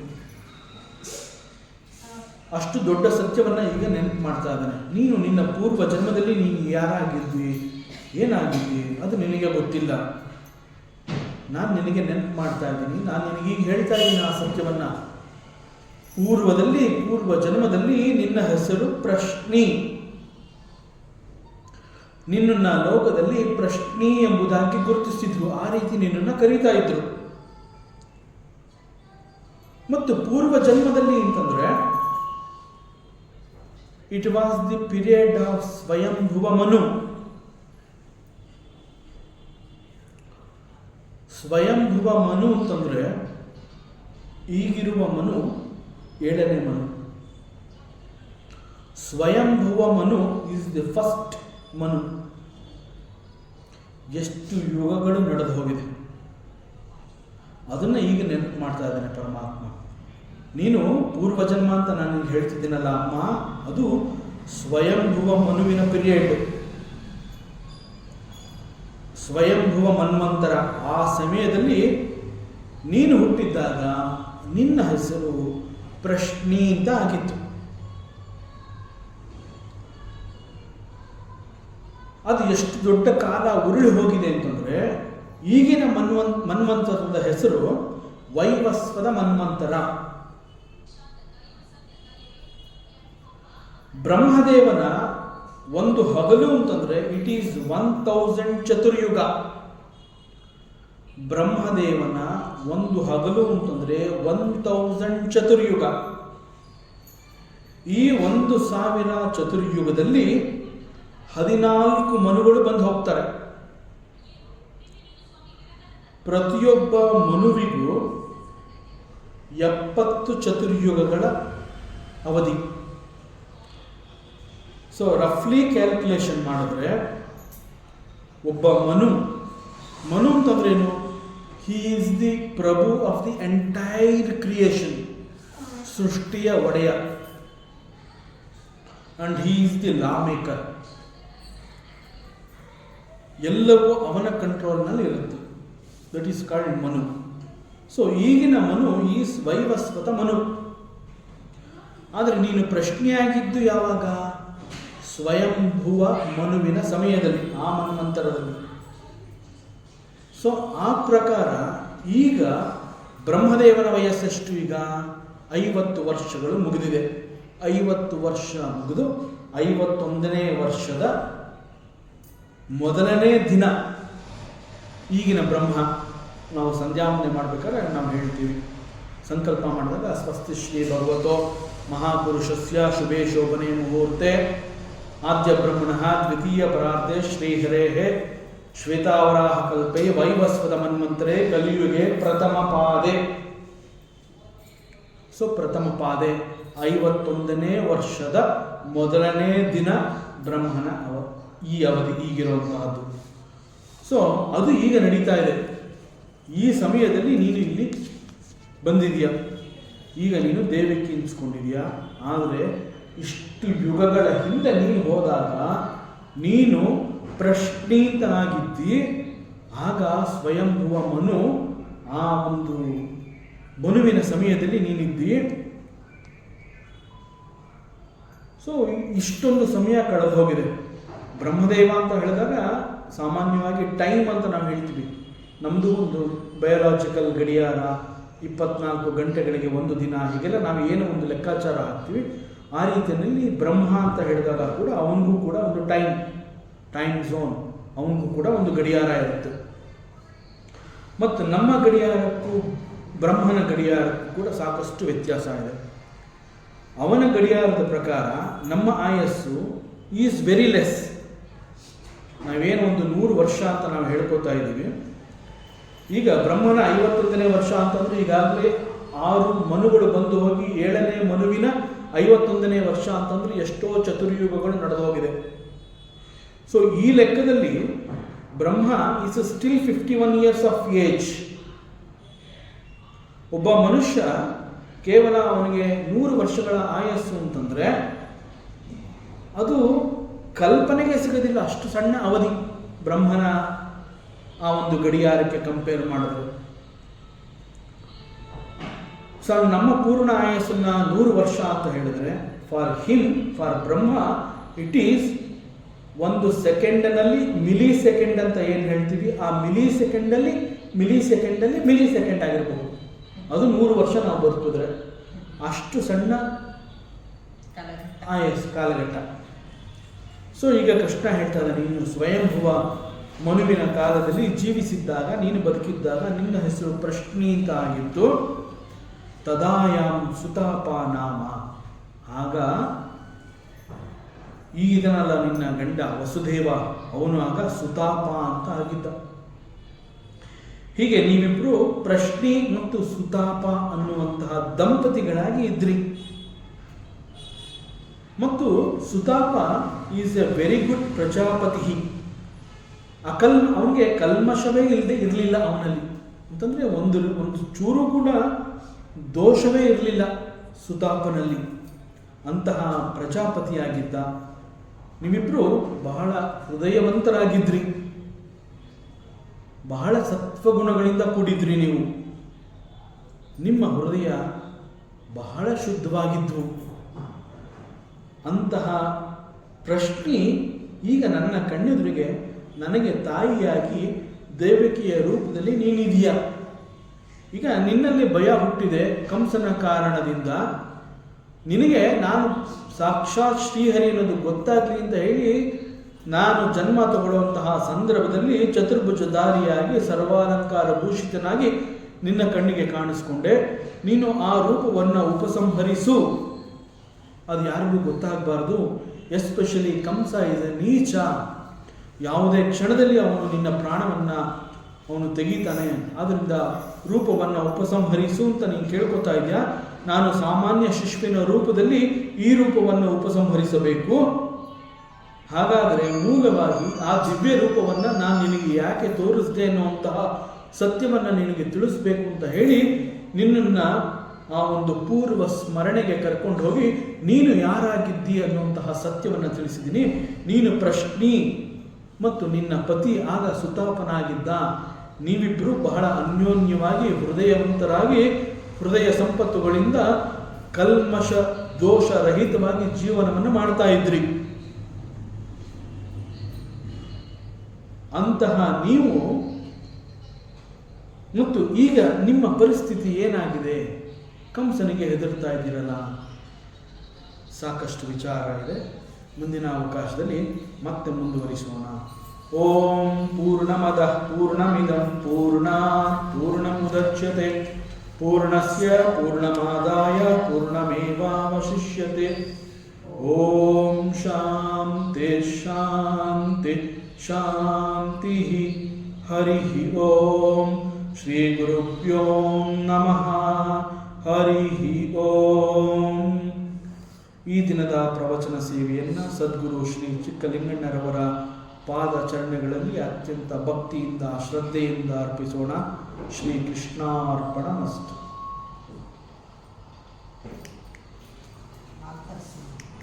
ಅಷ್ಟು ದೊಡ್ಡ ಸತ್ಯವನ್ನ ಈಗ ನೆನಪು ಮಾಡ್ತಾ ಇದ್ದಾನೆ. ನೀನು ನಿನ್ನ ಪೂರ್ವ ಜನ್ಮದಲ್ಲಿ ನೀನು ಯಾರಾಗಿದ್ವಿ, ಏನಾಗಿದ್ವಿ, ಅದು ನಿನಗೆ ಗೊತ್ತಿಲ್ಲ. ನಾನು ನಿನಗೆ ನೆನಪು ಮಾಡ್ತಾ ಇದ್ದೀನಿ. ನಾನು ನಿನಗೀಗ ಹೇಳ್ತಾ ಇದ್ದೀನಿ ಆ ಸತ್ಯವನ್ನ. ಪೂರ್ವ ಜನ್ಮದಲ್ಲಿ ನಿನ್ನ ಹೆಸರು ಪ್ರಶ್ನಿ. ನಿನ್ನನ್ನ ಲೋಕದಲ್ಲಿ ಪ್ರಶ್ನಿ ಎಂಬುದಾಗಿ ಗುರುತಿಸ್ತಿದ್ರು. ಆ ರೀತಿ ನಿನ್ನನ್ನು ಕರೀತಾ ಇದ್ರು. ಮತ್ತು ಪೂರ್ವ ಜನ್ಮದಲ್ಲಿ ಅಂತಂದ್ರೆ it was the period of Swayambhuva Manu. Swayambhuva Manu ಅಂತಂದ್ರೆ ಈಗಿರುವ ಮನು 7ನೇ Manu. Swayambhuva Manu is the first Manu. ಎಷ್ಟು ಯುಗಗಳು ನಡೆದು ಹೋಗಿದೆ, ಅದನ್ನ ಈಗ ನೆನಪು ಮಾಡ್ತಾ ಇದ್ದಾನೆ ಪರಮಾತ್ಮ. ನೀನು ಪೂರ್ವಜನ್ಮ ಅಂತ ನಾನು ಹೇಳ್ತಿದ್ದೀನಲ್ಲ ಅಮ್ಮ, ಅದು ಸ್ವಯಂಭುವ ಮನುವಿನ ಪೀರಿಯಡ್, ಸ್ವಯಂಭುವ ಮನ್ವಂತರ. ಆ ಸಮಯದಲ್ಲಿ ನೀನು ಹುಟ್ಟಿದ್ದಾಗ ನಿನ್ನ ಹೆಸರು ಪ್ರಶ್ನಿ ಅಂತ ಆಗಿತ್ತು. ಅದು ಎಷ್ಟು ದೊಡ್ಡ ಕಾಲ ಉರುಳಿ ಹೋಗಿದೆ ಅಂತಂದ್ರೆ, ಈಗಿನ ಮನ್ವಂತರದ ಹೆಸರು ವೈವಸ್ವತ ಮನ್ವಂತರ. ಬ್ರಹ್ಮದೇವನ ಒಂದು ಹಗಲು ಅಂತಂದ್ರೆ ಇಟ್ ಈಸ್ 1000 ಚತುರ್ಯುಗ. ಬ್ರಹ್ಮದೇವನ ಒಂದು ಹಗಲು ಅಂತಂದ್ರೆ 1000 ಚತುರ್ಯುಗ. ಈ 1000 ಚತುರ್ಯುಗದಲ್ಲಿ 14 ಮನುಗಳು ಬಂದು ಹೋಗ್ತಾರೆ. ಪ್ರತಿಯೊಬ್ಬ ಮನುವಿಗೂ 70 ಚತುರ್ಯುಗಗಳ ಅವಧಿ. ಸೊ ರಫ್ಲಿ ಕ್ಯಾಲ್ಕುಲೇಷನ್ ಮಾಡಿದ್ರೆ ಒಬ್ಬ ಮನು ಅಂತಂದ್ರೇನು? He is the Prabhu of the entire creation, ಸೃಷ್ಟಿಯ ಒಡೆಯ. And he is the law maker. ಎಲ್ಲವೂ ಅವನ ಕಂಟ್ರೋಲ್ನಲ್ಲಿ ಇರುತ್ತೆ. That is called Manu. So ಈಗಿನ ಮನು ಈಸ್ ವೈವಸ್ವತ ಮನು. ಆದರೆ ನೀನು ಪ್ರಶ್ನೆಯಾಗಿದ್ದು ಯಾವಾಗ? ಸ್ವಯಂಭುವ ಮನುವಿನ ಸಮಯದಲ್ಲಿ, ಆ ಮನ್ವಂತರದಲ್ಲಿ. ಸೊ ಆ ಪ್ರಕಾರ ಈಗ ಬ್ರಹ್ಮದೇವನ ವಯಸ್ಸೆಷ್ಟು? ಈಗ 50 ವರ್ಷಗಳು ಮುಗಿದಿದೆ. 50 ವರ್ಷ ಮುಗಿದು 51ನೇ ವರ್ಷದ ಮೊದಲನೇ ದಿನ ಈಗಿನ ಬ್ರಹ್ಮ. ನಾವು ಸಂಧ್ಯಾವಂದನೆ ಮಾಡ್ಬೇಕಾದ್ರೆ ನಾವು ಹೇಳ್ತೀವಿ, ಸಂಕಲ್ಪ ಮಾಡಿದಾಗ ಸ್ವಸ್ತಿ ಶ್ರೀ ಭಗವತೋ ಮಹಾಪುರುಷಸ್ಯ ಶುಭೇ ಶೋಭನೆ ಮುಹೂರ್ತೆ ಆದ್ಯ ಬ್ರಹ್ಮಣಃ ದ್ವಿತೀಯ ಪರಾರ್ಧೆ ಶ್ರೀಹರೇಃ ಶ್ವೇತಾವರಾಹ ಕಲ್ಪೆ ವೈವಸ್ವತ ಮನ್ವಂತರೆ ಕಲಿಯುಗೆ ಪ್ರಥಮ ಪಾದೆ. ಸೊ ಪ್ರಥಮ ಪಾದೆ 51ನೇ ವರ್ಷದ ಮೊದಲನೇ ದಿನ ಬ್ರಹ್ಮನ ಈ ಅವಧಿ ಈಗಿರುವಂತಹದ್ದು. ಸೊ ಅದು ಈಗ ನಡೀತಾ ಇದೆ. ಈ ಸಮಯದಲ್ಲಿ ನೀನು ಇಲ್ಲಿ ಬಂದಿದೆಯಾ, ಈಗ ನೀನು ದೇವಕ್ಕೆ ಇನ್ಸ್ಕೊಂಡಿದೆಯಾ. ಆದರೆ ಇಷ್ಟು ಯುಗಗಳ ಹಿಂದೆ ನೀನು ಹೋದಾಗ ನೀನು ಪ್ರಶ್ನೀತನಾಗಿದ್ದಿ. ಆಗ ಸ್ವಯಂಭುವ ಮನು, ಆ ಒಂದು ಮನುವಿನ ಸಮಯದಲ್ಲಿ ನೀನಿದ್ದಿ. ಸೊ ಇಷ್ಟೊಂದು ಸಮಯ ಕಳೆದು ಹೋಗಿದೆ. ಬ್ರಹ್ಮದೇವ ಅಂತ ಹೇಳಿದಾಗ ಸಾಮಾನ್ಯವಾಗಿ ಟೈಮ್ ಅಂತ ನಾವು ಹೇಳ್ತೀವಿ. ನಮ್ಮದು ಒಂದು ಬಯೋಲಾಜಿಕಲ್ ಗಡಿಯಾರ 24 ಗಂಟೆಗಳಿಗೆ ಒಂದು ದಿನ, ಹೀಗೆಲ್ಲ ನಾವು ಏನೋ ಒಂದು ಲೆಕ್ಕಾಚಾರ ಹಾಕ್ತೀವಿ. ಆ ರೀತಿಯಲ್ಲಿ ಬ್ರಹ್ಮ ಅಂತ ಹೇಳಿದಾಗ ಕೂಡ ಅವನಿಗೂ ಕೂಡ ಒಂದು ಟೈಮ್ ಝೋನ್, ಅವನಿಗೂ ಕೂಡ ಒಂದು ಗಡಿಯಾರ ಇರುತ್ತೆ. ಮತ್ತು ನಮ್ಮ ಗಡಿಯಾರಕ್ಕೂ ಬ್ರಹ್ಮನ ಗಡಿಯಾರಕ್ಕೂ ಕೂಡ ಸಾಕಷ್ಟು ವ್ಯತ್ಯಾಸ ಇದೆ. ಅವನ ಗಡಿಯಾರದ ಪ್ರಕಾರ ನಮ್ಮ ಆಯಸ್ಸು ಈಸ್ ವೆರಿ ಲೆಸ್. ನಾವೇನು ಒಂದು 100 ವರ್ಷ ಅಂತ ನಾವು ಹೇಳ್ಕೊತಾ ಇದ್ದೀವಿ. ಈಗ ಬ್ರಹ್ಮನ 51ನೇ ವರ್ಷ ಅಂತಂದ್ರೆ ಈಗಾಗಲೇ 6 ಮನುಗಳು ಬಂದು ಹೋಗಿ 7ನೇ ಮನುವಿನ 51ನೇ ವರ್ಷ ಅಂತಂದ್ರೆ ಎಷ್ಟೋ ಚತುರ್ಯುಗಗಳು ನಡೆದೋಗಿದೆ. ಸೊ ಈ ಲೆಕ್ಕದಲ್ಲಿ Brahma is still 51 years of age. ಒಬ್ಬ ಮನುಷ್ಯ ಕೇವಲ ಅವನಿಗೆ 100 ವರ್ಷಗಳ ಆಯಸ್ಸು ಅಂತಂದ್ರೆ ಅದು ಕಲ್ಪನೆಗೆ ಸಿಗೋದಿಲ್ಲ, ಅಷ್ಟು ಸಣ್ಣ ಅವಧಿ ಬ್ರಹ್ಮನ ಆ ಒಂದು ಗಡಿಯಾರಕ್ಕೆ ಕಂಪೇರ್ ಮಾಡಿದ್ರು. ಸೊ ನಮ್ಮ ಪೂರ್ಣ ಆಯಸ್ಸನ್ನ 100 ವರ್ಷ ಅಂತ ಹೇಳಿದ್ರೆ, ಫಾರ್ ಬ್ರಹ್ಮ ಇಟ್ ಈಸ್ 1 ಸೆಕೆಂಡ್ನಲ್ಲಿ ಮಿಲಿ ಸೆಕೆಂಡ್ ಅಂತ ಏನು ಹೇಳ್ತೀವಿ, ಆ ಮಿಲಿ ಸೆಕೆಂಡಲ್ಲಿ ಮಿಲಿ ಸೆಕೆಂಡ್ ಆಗಿರ್ಬೋದು. ಅದು 100 ವರ್ಷ ನಾವು ಬದುಕಿದ್ರೆ ಅಷ್ಟು ಸಣ್ಣ ಕಾಲಘಟ್ಟ. ಸೊ ಈಗ ಕೃಷ್ಣ ಹೇಳ್ತಾ ಇದ್ದಾನೆ, ನೀನು ಸ್ವಯಂಭುವ ಮನುವಿನ ಕಾಲದಲ್ಲಿ ಜೀವಿಸಿದ್ದಾಗ, ನೀನು ಬದುಕಿದ್ದಾಗ ನಿನ್ನ ಹೆಸರು ಪ್ರಶ್ನಿ ಅಂತ ಆಗಿತ್ತು. ತದಾಯಾಮ್ ಸುತಾಪ ನಾಮ, ಆಗ ಈಗನಲ್ಲ ನಿನ್ನ ಗಂಡ ವಸುದೇವ, ಅವನು ಆಗ ಸುತಾಪ ಅಂತ ಆಗಿದ್ದ. ಹೀಗೆ ನೀವಿಬ್ರು ಪ್ರಶ್ನಿ ಮತ್ತು ಸುತಾಪ ಅನ್ನುವಂತಹ ದಂಪತಿಗಳಾಗಿ ಇದ್ರಿ. ಮತ್ತು Sutapa is a very good Prajapati. ಅವನಿಗೆ ಕಲ್ಮಶವೇ ಇರಲಿಲ್ಲ ಅವನಲ್ಲಿ, ಅಂತಂದ್ರೆ ಒಂದು ಚೂರು ಕೂಡ ದೋಷವೇ ಇರಲಿಲ್ಲ ಸುತಾಪನಲ್ಲಿ. ಅಂತಹ ಪ್ರಜಾಪತಿಯಾಗಿದ್ದ. ನೀವಿಬ್ರು ಬಹಳ ಹೃದಯವಂತರಾಗಿದ್ರಿ, ಬಹಳ ಸತ್ವಗುಣಗಳಿಂದ ಕೂಡಿದ್ರಿ. ನೀವು ನಿಮ್ಮ ಹೃದಯ ಬಹಳ ಶುದ್ಧವಾಗಿದ್ವು. ಅಂತಹ ಪ್ರಶ್ನಿ ಈಗ ನನ್ನ ಕಣ್ಣೆದುರಿಗೆ ನನಗೆ ತಾಯಿಯಾಗಿ ದೇವಕಿಯ ರೂಪದಲ್ಲಿ ನೀನಿದೀಯ. ಈಗ ನಿನ್ನಲ್ಲಿ ಭಯ ಹುಟ್ಟಿದೆ ಕಂಸನ ಕಾರಣದಿಂದ. ನಿನಗೆ ನಾನು ಸಾಕ್ಷಾತ್ ಶ್ರೀಹರಿ ಅನ್ನೋದು ಗೊತ್ತಾಗ್ಲಿ ಅಂತ ಹೇಳಿ ನಾನು ಜನ್ಮ ತಗೊಳ್ಳುವಂತಹ ಸಂದರ್ಭದಲ್ಲಿ ಚತುರ್ಭುಜಧಾರಿಯಾಗಿ ಸರ್ವಾಲಂಕಾರ ಭೂಷಿತನಾಗಿ ನಿನ್ನ ಕಣ್ಣಿಗೆ ಕಾಣಿಸ್ಕೊಂಡೆ. ನೀನು ಆ ರೂಪವನ್ನು ಉಪಸಂಹರಿಸು, ಅದು ಯಾರಿಗೂ ಗೊತ್ತಾಗಬಾರ್ದು. ಎಸ್ಪೆಷಲಿ ಕಂಸ ಇಸ್ ಎ ನೀಚ. ಯಾವುದೇ ಕ್ಷಣದಲ್ಲಿ ಅವನು ನಿನ್ನ ಪ್ರಾಣವನ್ನು ಅವನು ತೆಗೀತಾನೆ. ಆದ್ದರಿಂದ ರೂಪವನ್ನು ಉಪಸಂಹರಿಸು ಅಂತ ನೀನು ಕೇಳ್ಕೊತಾ ಇದೆಯಾ. ನಾನು ಸಾಮಾನ್ಯ ಶಿಶುವಿನ ರೂಪದಲ್ಲಿ ಈ ರೂಪವನ್ನು ಉಪಸಂಹರಿಸಬೇಕು. ಹಾಗಾದರೆ ಮೂಲವಾಗಿ ಆ ದಿವ್ಯ ರೂಪವನ್ನು ನಾನು ನಿನಗೆ ಯಾಕೆ ತೋರಿಸಿದೆ ಅನ್ನುವಂತಹ ಸತ್ಯವನ್ನು ನಿನಗೆ ತಿಳಿಸ್ಬೇಕು ಅಂತ ಹೇಳಿ ನಿನ್ನನ್ನು ಆ ಒಂದು ಪೂರ್ವ ಸ್ಮರಣೆಗೆ ಕರ್ಕೊಂಡು ಹೋಗಿ ನೀನು ಯಾರಾಗಿದ್ದೀ ಅನ್ನುವಂತಹ ಸತ್ಯವನ್ನು ತಿಳಿಸಿದ್ದೀನಿ. ನೀನು ಪ್ರಶ್ನಿ ಮತ್ತು ನಿನ್ನ ಪತಿ ಆಗ ಸುತಾಪನಾಗಿದ್ದ. ನೀವಿಬ್ಬರು ಬಹಳ ಅನ್ಯೋನ್ಯವಾಗಿ ಹೃದಯವಂತರಾಗಿ ಹೃದಯ ಸಂಪತ್ತುಗಳಿಂದ ಕಲ್ಮಶ ದೋಷರಹಿತವಾಗಿ ಜೀವನವನ್ನು ಮಾಡ್ತಾ ಇದ್ರಿ. ಅಂತಹ ನೀವು ಮತ್ತು ಈಗ ನಿಮ್ಮ ಪರಿಸ್ಥಿತಿ ಏನಾಗಿದೆ? ಕಂಸನಿಗೆ ಹೆದರ್ತಾ ಇದ್ದೀರಲ್ಲ. ಸಾಕಷ್ಟು ವಿಚಾರ ಇದೆ, ಮುಂದಿನ ಅವಕಾಶದಲ್ಲಿ ಮತ್ತೆ ಮುಂದುವರಿಸೋಣ. ಓಂ ಪೂರ್ಣಮದಃ ಪೂರ್ಣಮಿದಂ ಪೂರ್ಣಾತ್ ಪೂರ್ಣಮುದಚ್ಯತೆ ಪೂರ್ಣಸ್ಯ ಪೂರ್ಣಮಾದಾಯ ಪೂರ್ಣಮೇವಾವಶಿಷ್ಯತೆ. ಓಂ ಶಾಂತಿ ಶಾಂತಿ ಶಾಂತಿ. ಹರಿ ಓಂ. ಶ್ರೀ ಗುರುಭ್ಯೋ ನಮಃ. ಹರಿ ಓಂ. ಈ ದಿನದ ಪ್ರವಚನ ಸೇವೆಯನ್ನು ಸದ್ಗುರು ಶ್ರೀ ಚಿಕ್ಕಲಿಂಗಣ್ಣರವರ ಪಾದಚರಣೆಗಳಲ್ಲಿ ಅತ್ಯಂತ ಭಕ್ತಿಯಿಂದ ಶ್ರದ್ಧೆಯಿಂದ ಅರ್ಪಿಸೋಣ. ಶ್ರೀ ಕೃಷ್ಣಾರ್ಪಣಮಸ್ತು.